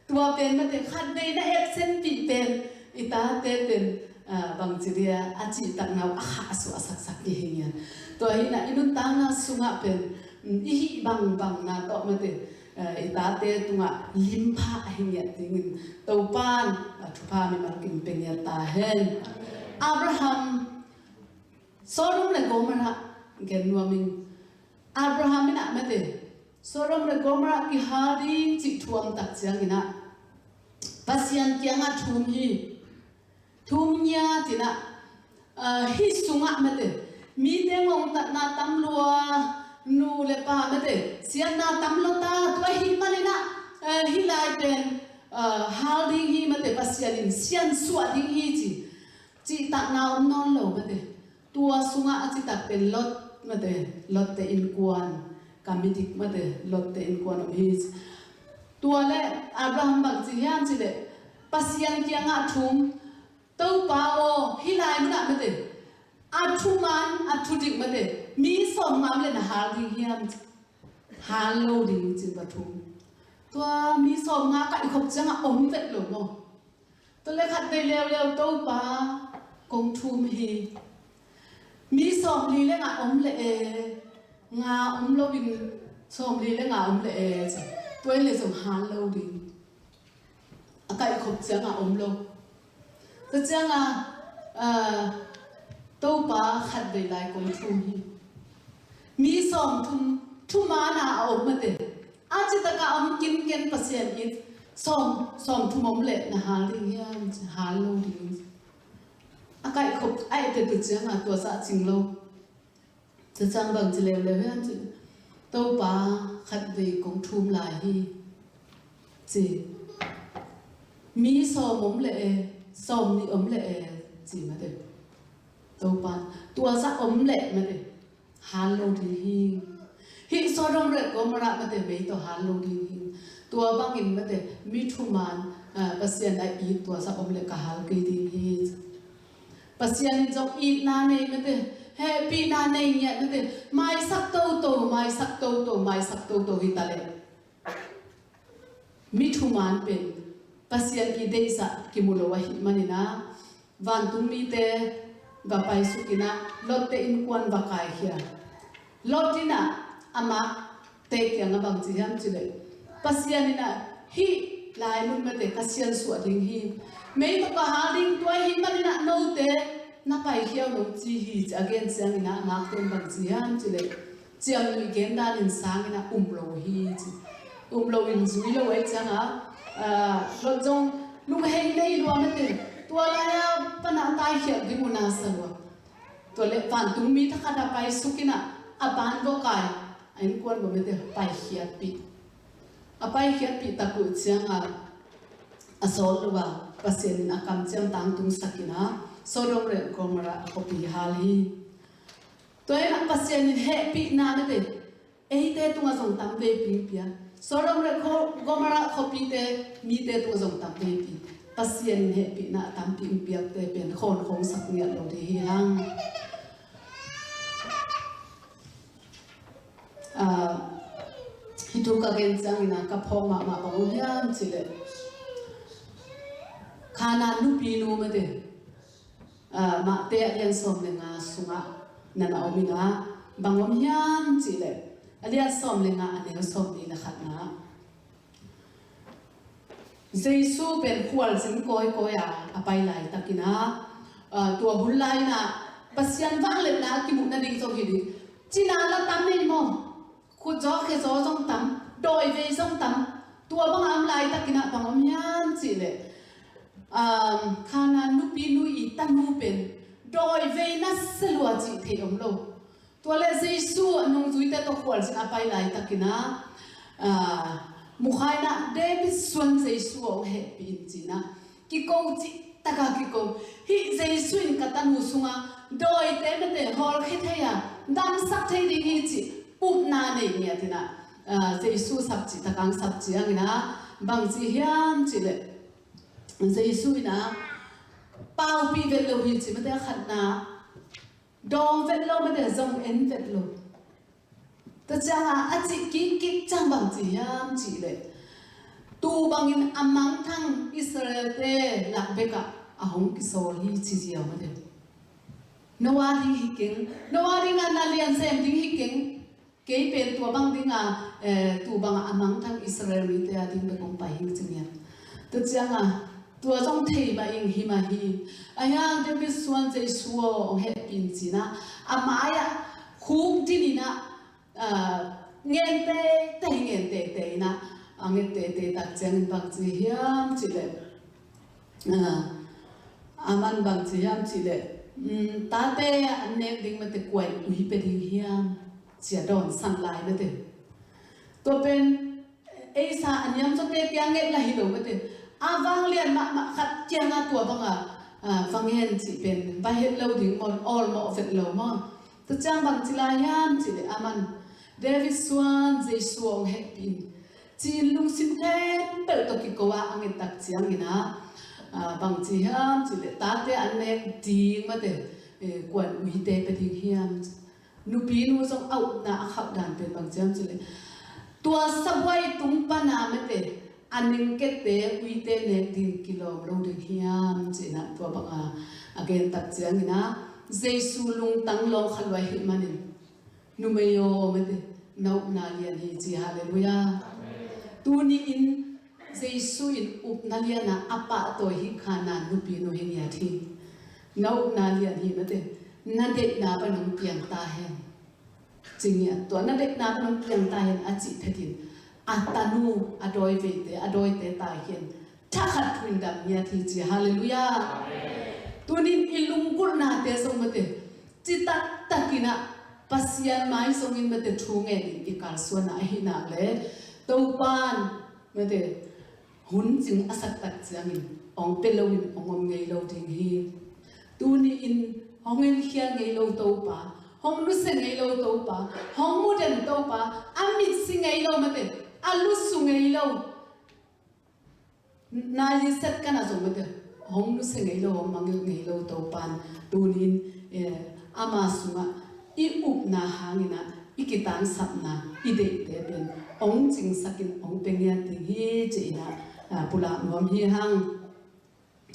ตัวเป็นมาเด็ดขัดในน่าเอฟเซนปีเป็นอีตาเดเป็นบางจิเรียอาจิตักนาวอาหาสุอาสักยี่เฮียนตัวหินะอินุนตังนาสุงะเป็นอีบางนาโตมาเด็ดอีตาเตตุงะลิมพาเฮียติงตัวปานทุพามีมันกินเป็นยาตาเฮนอับราฮัมโซโลมเลโกมระเกนวามิงอับราฮัมนะมาเด็ดโซโลมเลโกมระกิฮาริจิตทวมตักเสียงนะปัสยันเกียงะทุมยาตินะฮิสุงะมาเด็ดมีเดงองตัดนาตัมลัวนูเลปามาเด็ดเสียนาตัมลตาตัวหิมันนี่นะฮิไลเป็นฮาลดิ้งฮีมาเด็ดปัสยันเสียนสวดดิ้งฮีจีตักนาวน้องโลมาเด็ดตัวสุงะจิตักเป็นลดมาเด็ดลดเตอินกวนกามิดิกมาเด็ดลดเตอินกวนอภิษตัวเล่อับราฮัมบักจียันจิเลปัสยันเกียงะทุมตัวป้าโอฮิไลมันอะมาเด็ดอาทุมันอาทุดิกมาเด็ดมีสองมาเลยนะฮาลดิ้งฮีมฮาโลดิ้งจิบัทุมตัวมีสองงากันขบจังอมเต็ดหลงมั้งตัวเล็กขัดได้เร็วตัวป้ากงทุมฮีมีสองลีเล็กอมเละงาอมโลบินสองลีเล็กอมเละตัวเลยส่งฮาโลดิ้งอาการขบจังอมโลตัวจังตัวป้าขัดได้ไล่กงทุมฮีมีสองทุมานาอมมาเด็ดอาจจะตะกาอมกินเปอร์เซ็นต์อีกสองทุมอมเละนะฮาลิงยันฮาโลดิ้งอาการขบไอเด็ดตัวจังตัวสัตว์จริงโลจะจังบังจะเลวยันตัวป้าขัดได้กงทุมลายฮีจีมีสองอมเละสองนี่อมเละจีมาเด็ดตัวป้าตัวสัตว์อมเละมาเด็ดฮาโลดิ้ง hi Sodom re Gomora mate me to halu ding tua bangin mate mithuman pasian ai I tua sa omle kahal ke ding hi pasian jong I na nei mate happy na nei nya mate mai sak to mai sak to hi tale mithuman pen pasian ki deisa ki mulowa hi manina van tummi te ba pai sukina lotte in kwan ba kai hia lotina ama te kyang bang chi ham chi le pasianina hi lai mun mate kasian su ding hi mei to ka ha ding to hi manina no te na pai hia no chi hi again sang ina na ten bang chi ham chi le chiang ni gen dan in sang ina umlo hi chi umlo in zui lo wei chang lo jong lu hei nei lo mate tua la ya pana tai hia ding una salwa to le van tung mi tha kada pai sukina aban bo kai ain kwan bo mete pai hiat pi apai hiat pi ta ku chiang asol wa pasen akam chiang tang tung sakina Sodom re Gomora kopi hal hi to ena pasen he pi na mete ei te tunga song tam ve pi pia Sodom re Gomora kopi te mi te tunga song tam ve pi pasien he pi na tam pi piak te pen khon khong sak nia lo de hi hang hitu ka gen chang ina ka phom ma bang hiam chile khana nu pi nu ma de ma te alian som le nga sunga nana omina bangom hiam chile alian som le nga ane som ni la khat na Jesu ben khwal sin koi apai lai takina tua hulai na pasian wang le na ki mu na ding so hi di china la tam nei mo khu jo khe zo jong tam doi ve jong tam tua bang am lai takina bangom hiam chi le khana nu pi nu I tanu pen doi ve na selwa chi the om lo tua le Jesu anong zui te to khwal sin apai lai takina mukhai na David Swan Jesu o he pin china ki ko chi taka ki ko hi Jesu in katanu sunga doi te na te hol khe theya dam sak thei ding hi chi up na nei nia tina Jesu sap chi takang sap chi angina bang chi hiam chi le Jesu ina pau pi vel lo hi chi mate khat na dong vel lo mate zong en vel lo ta changa achi ki chang bang chi yam chi le tu bangin amang thang Israel te lak beka ahong ki sol hi chi chi yaw ma de nowa ding hi king nowa ding na lian sem ding hi king ke pen tu bang ding tu bang amang thang Israel mi te ding be kong pai hi ching ya ta changa tu jong thei ba ing hi ma hi aya David Swan Jesu o he pin chi na amaya khum dinina nghe tê na nghe tê đặt chân bằng gì hiam chỉ lệ aman bằng gì hiam chỉ lệ ta tê anh em đinh mà tê quậy uy bê đinh hiam chỉ đòn sang lại nữa tê tôi bên ấy sa anh em cho tê tiếng nghe là hiểu mà tê vang liền mà khát chiang tua bằng vang hen chỉ bên ba hết lâu đinh mòn all mọ phật lâu mọ tôi trang bằng chỉ là hiam chỉ lệ aman David Swan Jesu ong hepin chin lung sim khen pel to ki kowa angin tak chiang ina bang chi ham chi le ta te an nek ding ma te kwan ui te pe ding hiam nu pi nu song au na khap dan pe bang chiam chi le tua sabwai tung pa na ma te anin ke te ui te nek ding kilom lo ding hiam chi na tua bang again tak chiang ina Jesu lung tang long khalwai hi manin numayo mate nau na lian hi chi hallelujah tu ni in Jesu in up na lian na apa to hi khana nu pi no hin ya thi nau na lian hi mate na de na ba nong piang ta hen ching ya to na de na ba nong piang ta hen a chi thadin atanu adoi ve te adoi te ta hen tha khat thun dam ya thi chi hallelujah tu ni ilung kul na te so mate chi tak takina pasian mai songin mate thunge ni ikal suana hina le topan mate hun jing asak tak changin ong pelowin ongom ngei lo ding hi tu ni in hongel khia ngei lo to pa hong lu se ngei lo to pa hong mu den to pa amit sing ngei lo mate alu su ngei lo na li set kana zo mate hong lu se ngei lo mang ngei lo to pan tunin ama sunga I up na hangina ikitan sapna ide te ben ong jing sakin ong pengya ting hi china pula ngom hi hang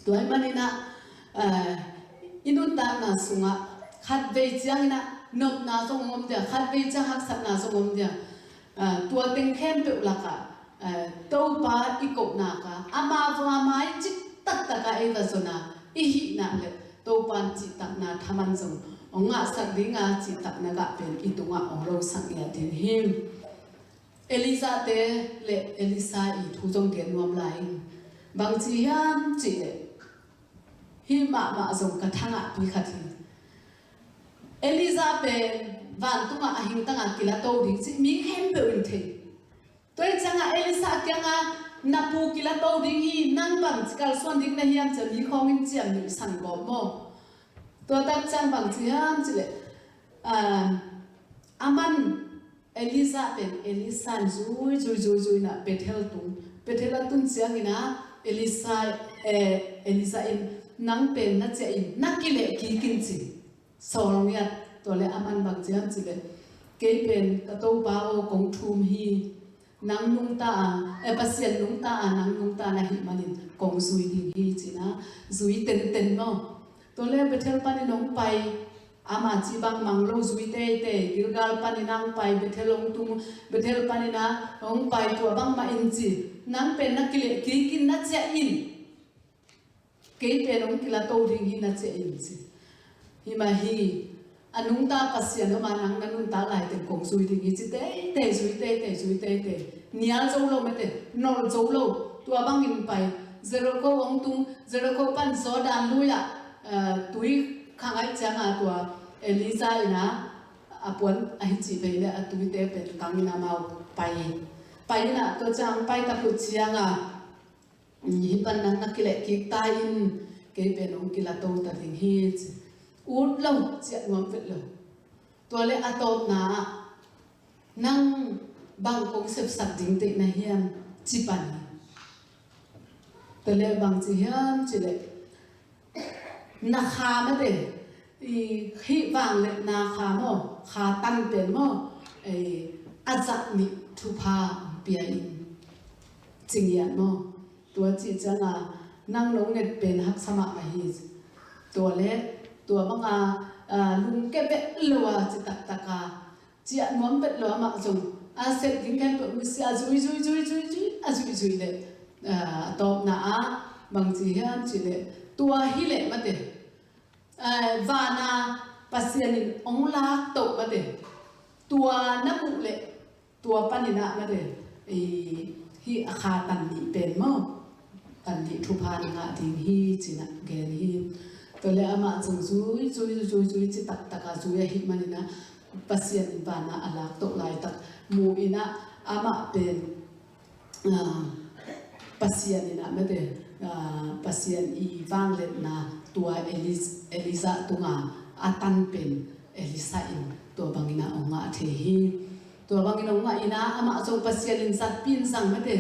toy manina inun ta na sunga khat ve chang na nop na so ngom dia khat ve chang hak sap na so ngom dia tua teng khem pe ulaka to pa ikop na ka ama wa mai chik tak taka e da zona I hi na le to pan chi tak na thaman jong onga sak dinga chi tak na ga pen itunga ongro sang ya tin him Elisa te le Elisa I thu jong gen nuam lai bang chi yam chi le hi ma jong ka thanga pi khathi Elisa pe van tunga ahing tanga kila to dik chi mi hem pe in the toy changa Elisa kyanga napu kila to ding hi nang bang kal son ding na hiam cha mi khong in chiam ni san go mo to tak chang bang chi ham chi le aman Elisa pen Elisa zui na Bethel tun chiang ina Elisa in nang pen na che in nakile ki kin chi sorong ya to le aman bang chiam chi le ke pen ka to ba o kong thum hi nang nung ta pasien nung ta nang nung ta na hi manin kong zui ding hi china zui ten no to le Bethel pani nong pai ama chi bang manglo zui te Gilgal pani nang pai Bethel ong tung Bethel pani na ong pai to bang ma in chi nang pen na kile ki kin na cha in ke pen ong kila to ding hi na cha in chi hi ma hi anung ta pasien no ma nang nanun ta lai te kong zui ding hi chi te zui te nial zo lo mate nol zo lo to bang in pai Jericho ong tung Jericho pan zo dan luya tui khangai changa tua Elisa ina apon ai chi ve le atui te pe kangina mau pai na to chang pai ta pu chianga hi pan nang nakile ki ta in ke pe nong kila to ta ding hi ut lo chi ngom vet lo to le atop na nang bang kong sep sak ding te na hiam chi pan to le bang chi hiam chi le na kha ma de hi wang le na kha mo kha tan pen mo azat ni thu pha pia in ching ya mo tua chi changa nang long net pen hak sama ma hi to le tua banga lung ke be lowa chi tak taka chi mom bet lo ma jong a set ding kan to mi sia zui zui le to na a bang chi hiam chi le tua hi le ma de vana pasien ong la to ma de tua na mu le tua panina ma de hi akha tan ni pen mo tan ni thu pha nga ding hi china gen hi to le ama chung zui chi tak taka zui hi manina pasien vana ala to lai tak mu ina ama pen pasien ina ma de pasien I wang le na tua Elisa tunga atan pen Elisa in to bangina onga the hi to bangina onga ina ama so pasien in sat pin sang mate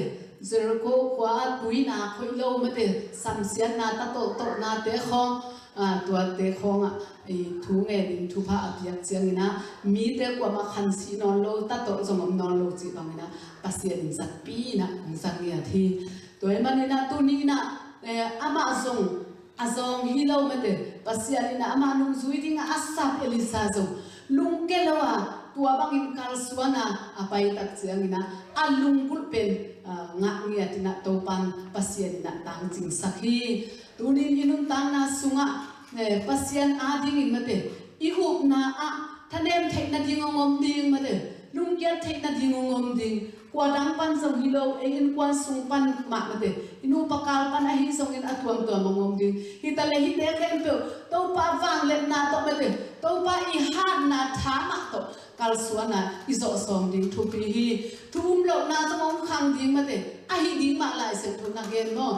Jericho kwa tuina khoilo mate samsian na ta to na te khong tua te khong thu nge din thu pha apiak chiang ina mi te kwa ma khan si non lo ta to zong non lo chi bangina pasien in sat pi na ong sang ya thi to manina tu ni na ama azong hilo mate pasialina ama nung zuiding asap Elisa zo lung keloa tua bangin kalsuana apai tak chiangina alung kulpen nga ngia tina topan pasialina tang jing sakhi tunin inun tang na sunga pasian ading in mate ihup na a thanem thekna dingongom ding mate lung kya thekna dingongom ding kwa dang pan song hilo engin kwa sung pan ma mate inu pakal pan a hi song in atuam to mongom ding hitale hi te ken pe to pa wang le na to mate to pa I han na tha ma to kal suana izo som ding thu pi hi thum lo na song khang ding mate a hi ding ma lai se thu na gen no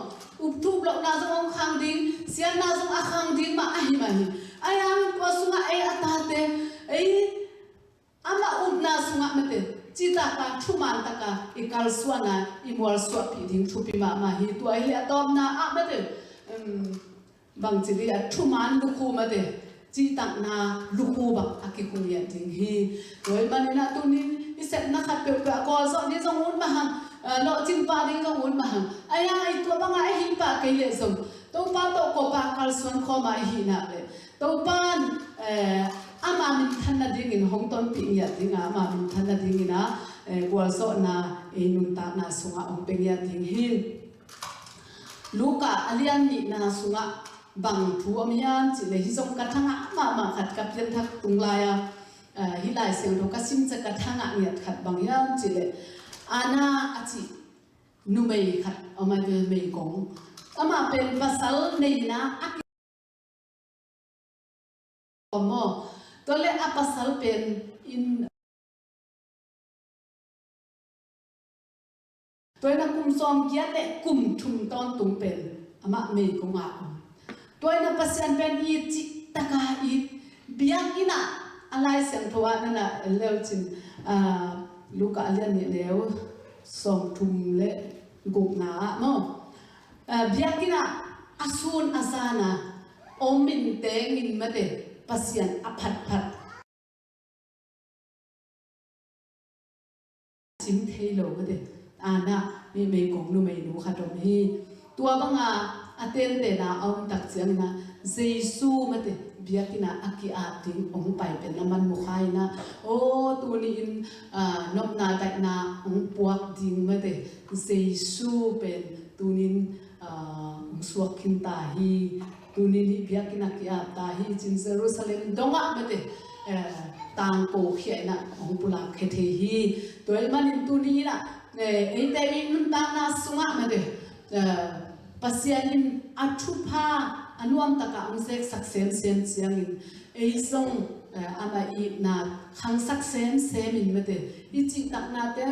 up thu lo na song khang ding sian na song a khang ding ma a hi ma hi ayam ko sunga ai atate ai kal suana imual suap pi ding thupi ma hi tu ai le tom na a ma de bang chili a thuman lu khu ma de chi tak na lu khu ba aki khu ya ding hi roi manina tunin iset na khat pe ko so ni jong un ma hang lo chin pa ding jong un ma hang aya ai tu banga ai hi pa ke le som to pa to ko pa kal suan kho ma hi na le to pan ama min than na ding in hong ton pi ya ding ama min than na ding ina kwal so na nun ta na sunga ong pe ya ding hi luka alian ni na sunga bang thu amian chi le hi jong ka thanga ma khat ka pian thak tung la ya hi lai seng ro ka sim cha ka thanga ngiat khat bang yan chi le ana achi nu mei khat ama ve mei kong ama pen pasal nei na mo to le a pasal pen in toy na kum som kia le kum thum ton tung pen ama mei kong a toy na pasian pen I chi taka I biakina alai sem thowa na leuchin luka alian ni leu som thum le guk na mo biakina asun asana omin tengin mate pasian aphat phat chim thelo mate ana mi me kong nu me nu khatom hi tua banga aten te na om tak chiang na jesu mate biakina aki a ting ong pai pen naman mu khai na o tu ni in nop na tak na ong puak ding mate jesu pen tunin suak khin ta hi tunin hi biakina ki a ta hi chin Jerusalem donga mate tang ko khia na ong pula khethe hi toy manin tuni na ei te in ta na sunga mate pasianin athupa anuam taka ungsek saksem sem chiang in ei song ama I na khang saksem sem in mate I chi tak na te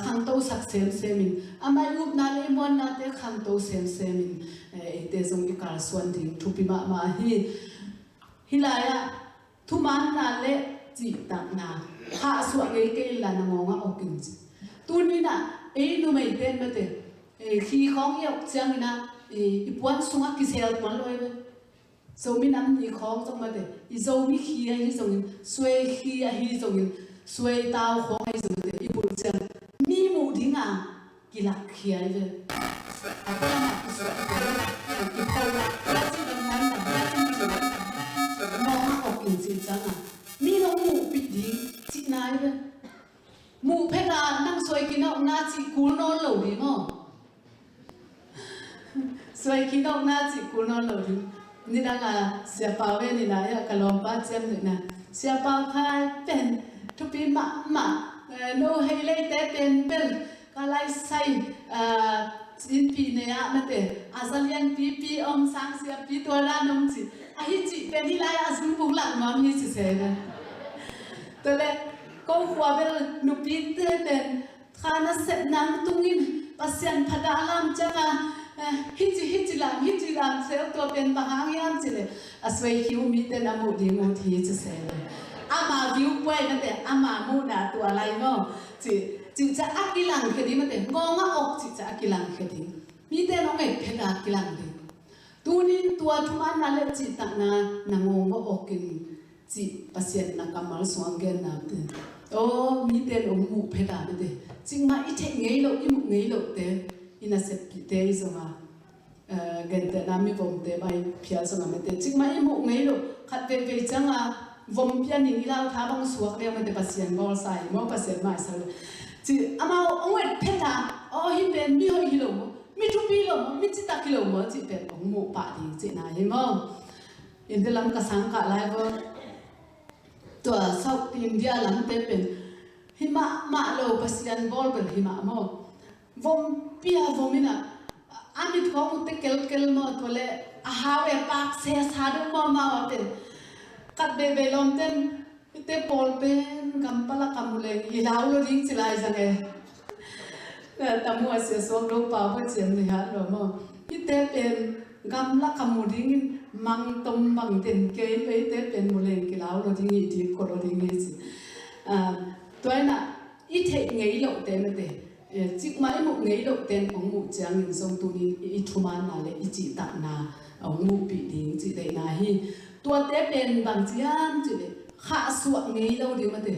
khang to saksem sem in ama yup na le mon na te khang to sem sem in ei te song I kar swan ding thupi ma hi hilaya thuman na le chi tak na ha suwa ge ke la na ngonga okin chi tuni na ei nu mai ten mate khi khong yok chiang ina I puan sunga ki sel man loi be so min am ni khong jong ma de I zo mi khi hi jong sui khi hi jong sui tao khong hi jong de I bu chen mi mu ding a ki la khi ai de a ka ma ku so ki pa la chi dang man da la chi ni mo ma ko kin chi chang a mi no mu pi ding chi nai de mu phe na nang soi ki no na chi kul no lo di mo soi ki no na chi kul no lo di ni da ga sia pa we ni na ya ka lom pa chem ni na sia pa khai pen thu pi ma no hei le te pen bel ka lai sai in pi ne ya ma te azalian pi om sang sia pi to ra nom chi a hi chi pen ni lai azum bu lang ma mi chi se na to le ko khwa bel nu pi te pen khana set nang tungin pasian phada lam changa hiti lam se to pen bahang yan chile aswai hiu mi te na mu di mu thi chi se ama view point na te ama mu na to alai mo chi cha akilang khedi ma te ngonga ok chi cha akilang khedi mi te no ngai pheda akilang de tunin tua thuman na le chi ta na ngong okin chi pasien na kamal swanggen na te o mi te no mu pheda de te ching ma I the ngei lo I mu ngei lo te ina sep te izonga gen te na mi vom te bai phia zonga me te ching ma I mu ngei lo khat ve changa vom pian ni lao tha bang suak le ma te pasien bol sai mo pasien mai sa chi ama ongwet pheta o hi pen mi hoi hi lo mo mi tu pi lo mo mi chi ta ki lo mo chi pen ong mu pa ding chi na hi mo in de lam ka sang ka lai bo to South India lam te pen hima ma lo pasien bol bel hima mo vom pia vomina amit ko te kel mo tole a hawe pak se sa do mo ma wa pen kat be lom ten te pol pen kampala kamule I lau lo ding chilai jange tamu ase so do pa bo chen ni ha lo mo I te pen gamla kamuding mang tom mang ten ke pe te pen muleng ki lau lo ding I ti ko lo ding ni chi toina I the ngei lo te me te chỉ mãi một ngày đầu tiên ông mụ chàng in sông tu ni ít thu man là lệ chỉ tặng na ông mụ bị điên chỉ để na hi tua té bên bằng chian chỉ để hạ suộng ngày đâu đi mà thế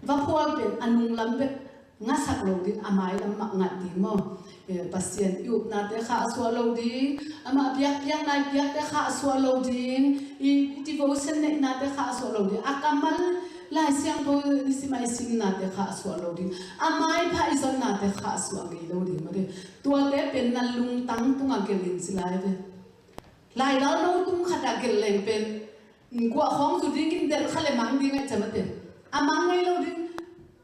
và phua bên anung lắm bên ngã sạc lâu đi amai lắm mặc ngặt đi mà pasien yêu na te hạ suộng lâu đi ama biak này biak te hạ suộng lâu đi devotion này na te hạ suộng lâu đi akamal lai siang thôi si mai sim na te kha suwa lo di amai phai zon na te kha suwa ngi lo di ma de tua te pen na lung tang tunga gelin silai ve lai lo no tung khata gel leng pen kwa khong su ding in der khale mang ding ai chama te amang ngai lo di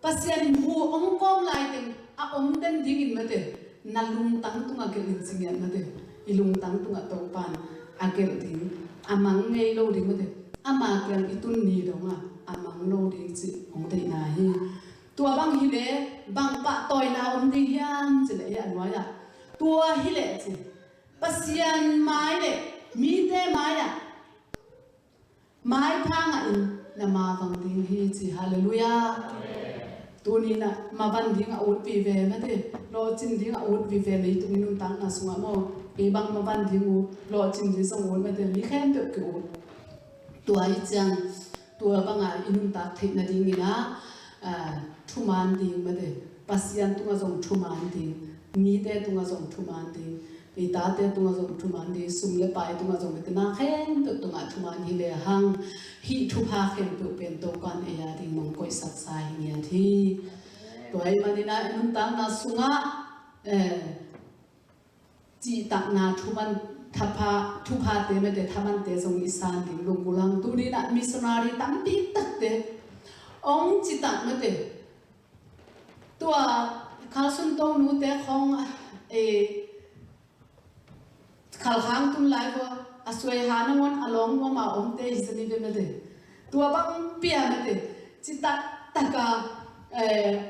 pasien hu ong kom lai ten a om den ding in ma te na lung tang tunga gelin singian ma te ilung tang tunga to pan a gel ding amang ngai lo di ma te ama kyang itun ni dong a amang no ding chi ong dei na hi tua bang hi le bang pa toy na om ding hian chi le an wa ya tua hi le chi pasian mai le mi te mai ya mai phang a in na ma bang ding hi chi hallelujah tu ni na ma ban ding a ut pi ve ma te lo chin ding a ut vi ve le tu nun tang na sunga mo e bang ma ban ding u lo chin ding song un ma te mi khem pe ke ut tua hi chang tua banga inun tak thei na ding ina thuman ding ma de pasian tunga jong thuman ding mi te tunga jong thuman ding pe ta te tunga jong thuman ding sum le pai tunga jong te na khen to tunga thuman hi le hang hi thu pha khen pe pen to kan e ya ding mong koi sak sa hi ya thi toy ma dina inun tak na sunga chi tak na thuman thapa thupa te me te thaman te song isan ding lung bulang tu ni na missionary tam pi tak te ong chi tak me te tua khalsun to nu te khong khal khang tum lai ko aswai hanamon along mo ma om te isani be me te tua bang pia me te chi tak taka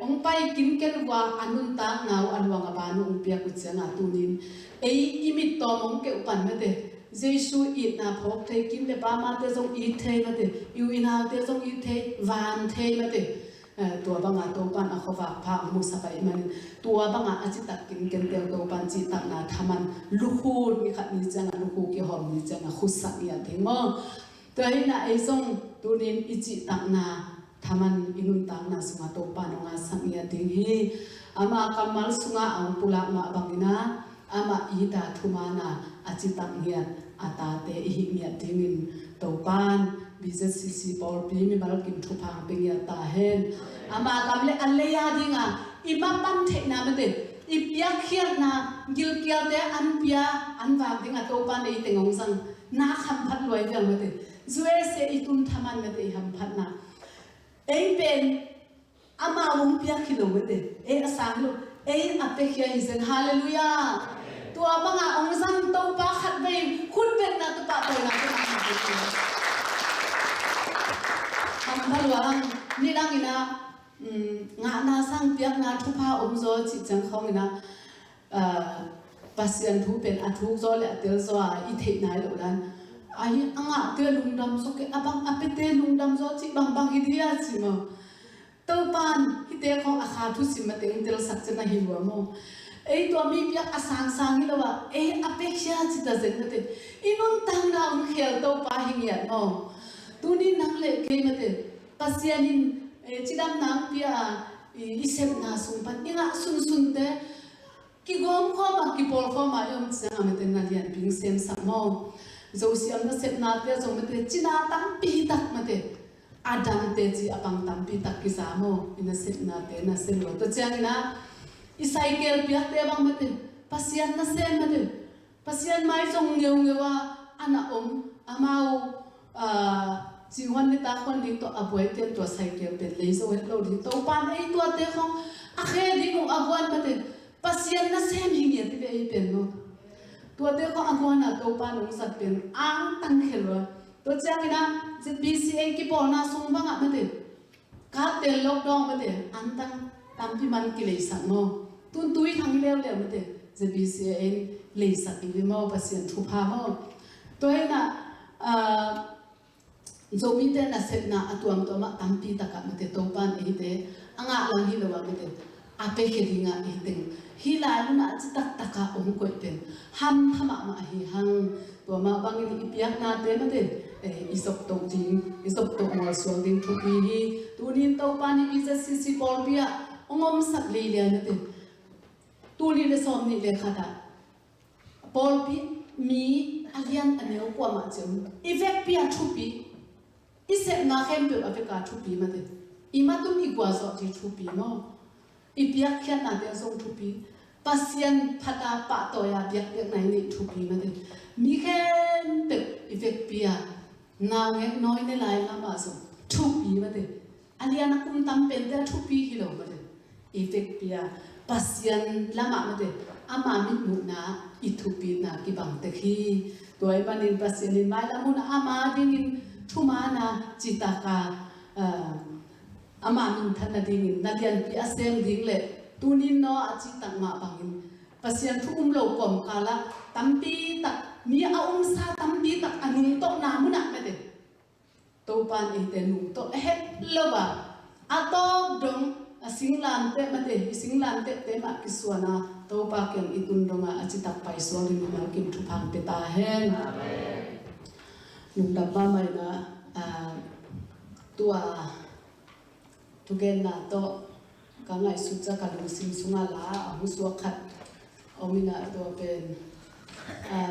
ong pai kim ken wa anun ta ngau anwanga ba nu ong pia ku changa tunin imit to mong ke upan me te jesu it na phok the kim le ba ma te jong i the me te yu ina te jong i the van the me te tua banga to pan a khowa pha mu sa pai man tua banga a chi tak kin ken te to pan chi tak na thaman lu khu mi khat ni changa lu khu ki hom ni changa khusa ya the mo to ina e jong tunin i chi tak na thaman inun tang na sunga to pan nga sang ya ding hi ama kamal sunga ang pula ma bangina ama ida thumana achitang hian ata te hi mia dingin topan BZCC Paul P mi mal kim thupa pengya ta hen ama kamle alleya dinga ima pan thena mate ipia khiat na gil kia te an pia an wa dinga topan ei tengong sang na kham phat loi jang mate zue se itun thaman mate ham phat na ei pen ama wong pia khilo mate ei asang lo ei apekhia hisen hallelujah tua banga ong zam to pa khat bei khut ben na to pa to na ham balwang ni dang ina nga na sang piak na thu pa om zo chi chang khong ina pasian thu pen a thu zo le tel zo a I thei nai lo dan ai anga te lungdam so ke abang apete lungdam zo chi bang bang hi dia chi mo to pan hi te khong a kha thu sim ma teng tel sak chana hi lo mo ei to mi piak asang sang hi lo wa ei apeksha chi ta zen te inun tang na um khel to pa hi ngia no tu ni nang le ke ma te pasianin chidam nang pia isep na sung pan inga sun sun te ki gom kho ma ki pol kho ma yom chang ma te na lian ping sem sa mo zo siam na sep na te zo ma te china tam pi tak ma te adam te chi apang tam pi tak ki sa mo ina sep na te na sem lo to chang na I cycle piak te bang mate pasian na sen mate pasian mai song ngeu ngewa ana om amau jiwan ni ta khon ding to aboi te to cycle pe le so lo di to pan ei to te khong a khe ding ong agwan mate pasian na sen hi nge te ei pen no to te khong agwan na to pan ong sat pen ang tang khelwa to chang ina je BCA ki por na sung bang a mate ka te lockdown mate an tang tampi man ki le sang mo tun tui thang leo leo mate je BCA le sak ki mo pasien thu pha mo to ina zomi te na set na atuam to ma tampi taka mate to pan e te anga lang hi lo wa mate อาเปเคดิงะอีตึงฮิลาลุนะจิตักตะกะองก็เป็นฮัมพมามาฮิฮังตัวมาบางอีเปียกนาเตมาเดอิสบตงจิงอิสบตงมอสวงดิงทุกีฮีตูนินเตาปานิบิจะซิบอลเบียองอมสักลีเลียนเดตูลีเลสอมนี่เลขาดาบอลบีมีอาเลียนอันเนี้ยกว่ามาเจมอีเวกเปียทุปีอีเซนาเข้มเปียอเวกาทุปีมาเดอีมาตุมีกว่าสอดีทุปีมั้งอีเปียกแค่นาเดียส่งทุปีปัสยันพัดาปะตัวยาเปียกเปียกไหนนี่ทุปีมาเดมีแค่เป็ดอีเวกเปียนาเงกน้อยในลายละมาส่งทุปีมาเดอาเลียนักคุ้มตั้มเป็นแต่ทุปีกิโลมาเดอีเวกเปียปัสยันละมาเดอามามิมุนาอิทุปีนากิบังเตคีตัวไอ้บันินปัสยันินไม่ละมุนอามาดิงินทุมานาจิตากาอามามินทันนาดิงินนาเดียนปีอาเซงดิงเล่ตูนินโนอาจิตังมาบังอินปัสยันทุโลกอมกาละตัมปีตักมีอาซาตัมปีตักอนุโตนามุนักไม่เดตัวปานเอเตนุโตเฮ็ดโลบะอาโตดงสิงลานเตมาเดสิงลานเตมากิสวนาตัวปากยังอิตุนดงอาจิตักไปสวรินิมากิมทุพังเปตาเฮนนุ่งดับบ้าไม่นะตัวทุกเกนนาโตกังไงสุดจะกันลุสิงสุงาลามุสวขัดเอามินาตัวเป็น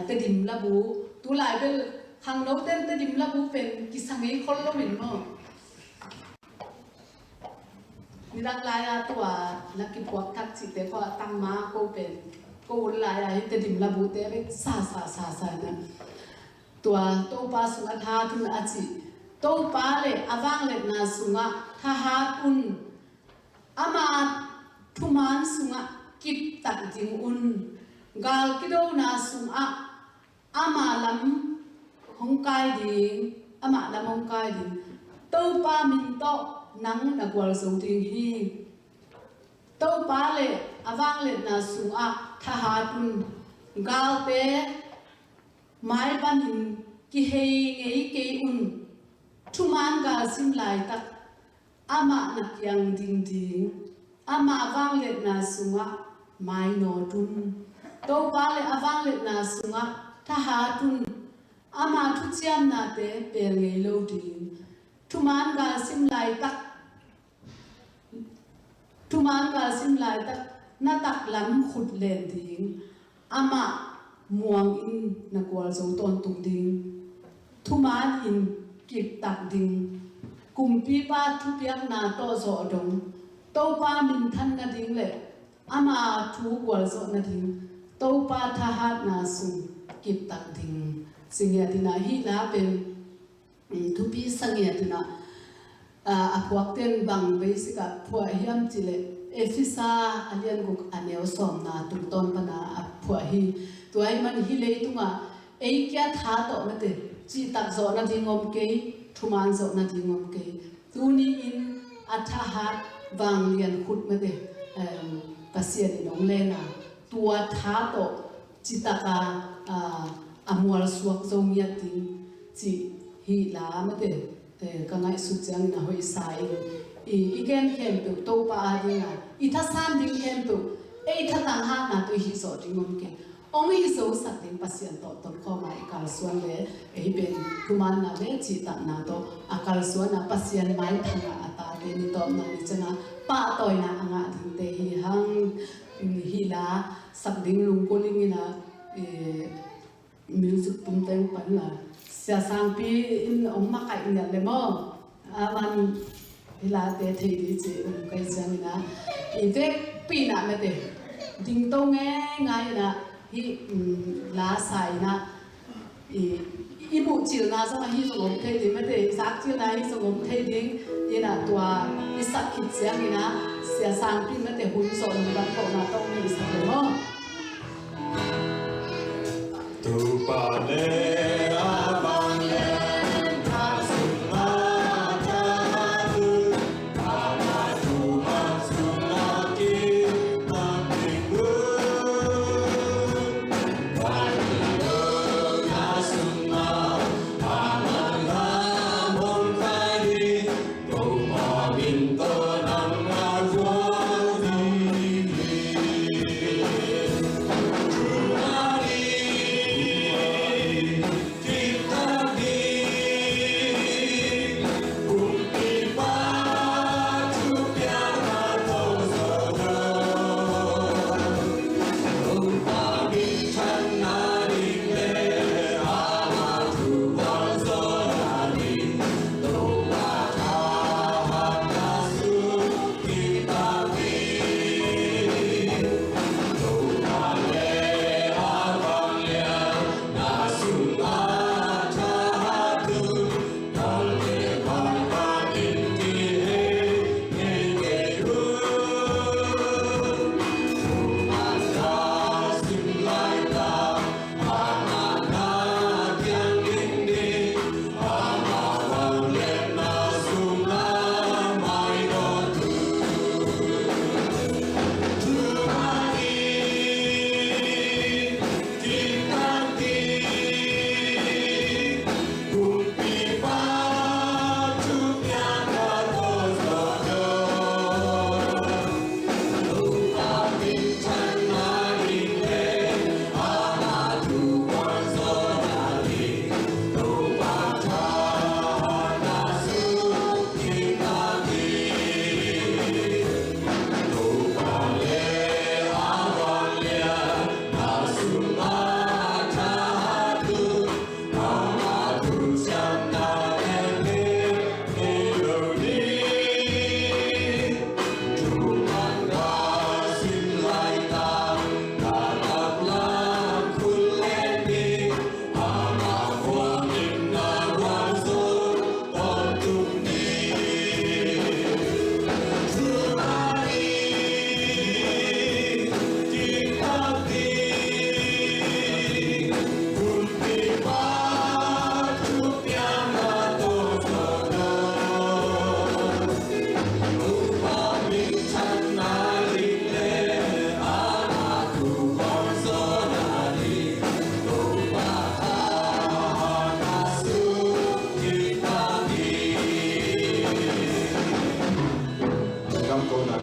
เตดิมละบูตัวหลายเป็นทางโน้ตเต้นเตดิมละบูเป็นกิสังเกตคนละเหม็นมั้งนี่รักลายตัวนักกิพวกทักษิเตก็ตั้งมาก็เป็นก็วุ่นลายเตดิมละบูเตเป็นซานะตัวโตปาสุงอาทาทุนอาจิโตปาเลอวังเลนาสุงะทหารุนอามาทุมานสุงะกิบตักจิงอุนกาลกิโดนาสุงะอามาลำหงกายดิงอามาลำหงกายดิงโตปามินโตนังนักวอลสูดิงฮีโตปาเลอวังเลนาสุงะทหารุนกาลเตไม้บันินกิเฮงเอเกอุนทุมานกาสิมลายตักอามานักยังดิงอามาวังเล็ดนาสุงะไม้โนดุนโตปาเลอวังเล็ดนาสุงะทหาดุนอามาทุเจียมนาเตเปรเงโลดิงทุมานกาสิมลายตักนาตักล้ำขุดเลนดิงอามาม่วงอินนักวอลสูตนตุงดิงทุมานอินกิบตักดิงกุมปีปาทุเปียกนาโตโซดงโตปามินทันนาดิงเล่อามาทูกวอลโซนาดิงโตปาทหารนาสุงกิบตักดิงสิ่งเหตุนาฮีลาเป็นทุปีสังเหตุนาพวกเต้นบังเบสิกะพวกเฮียมจิเลเอฟิซาอันเลียนกุกอันเนวสอมนาตุตอนปนาพวกฮีตัวไอ้มันฮิเลยตุงะเอ้แก่ท้าต่อมาเตจีตักโซนาดิงอมเกยทุมานโซนาดิงอมเกยตูนี้อินอัฐหัดบางเลียนขุดมาเตปัสเซียนน้องเลน่ะตัวท้าต่อจิตกาอมวลสวกโซเมียติจีฮีลามาเตกังไงสุดจังนะหอยสายอีแกนเข้มตุโตปาดิงะอีทัศน์ดิงเข้มตุทัศน์หานาตุฮิโซดิงอมเกองฮิโซสัตย์ปัสยันโตต้นข้อหมายการส่วนเลยเป็นทุมันนาเวจิตนาโตอาการส่วนนาปัสยันไม่ทางอาตาเดนิโตนานิจนะป้าต่อยนาอ่างดิงเตหิหังฮิลาสักดิ่งลุงกุลิงินะมิวสิกตุ้มเต็งปันละเสียสังปีอินองมาไก่เนี่ยเลยมั้งวันฮิลาเตทีดีจีองไก่จังนะอีเด็กปีน่ะไม่เตดิ่งโตงไงนะที่ลาใส่นะอีบุจิลนะสมัยที่สงบเทดิไม่ได้สักจิลนะที่สงบเทดินี่นะตัวอีสักขิดเสียงนี่นะเสียสังปีไม่ได้หุ่นโซนมันโตนะต้องมีสักเลยมั้ง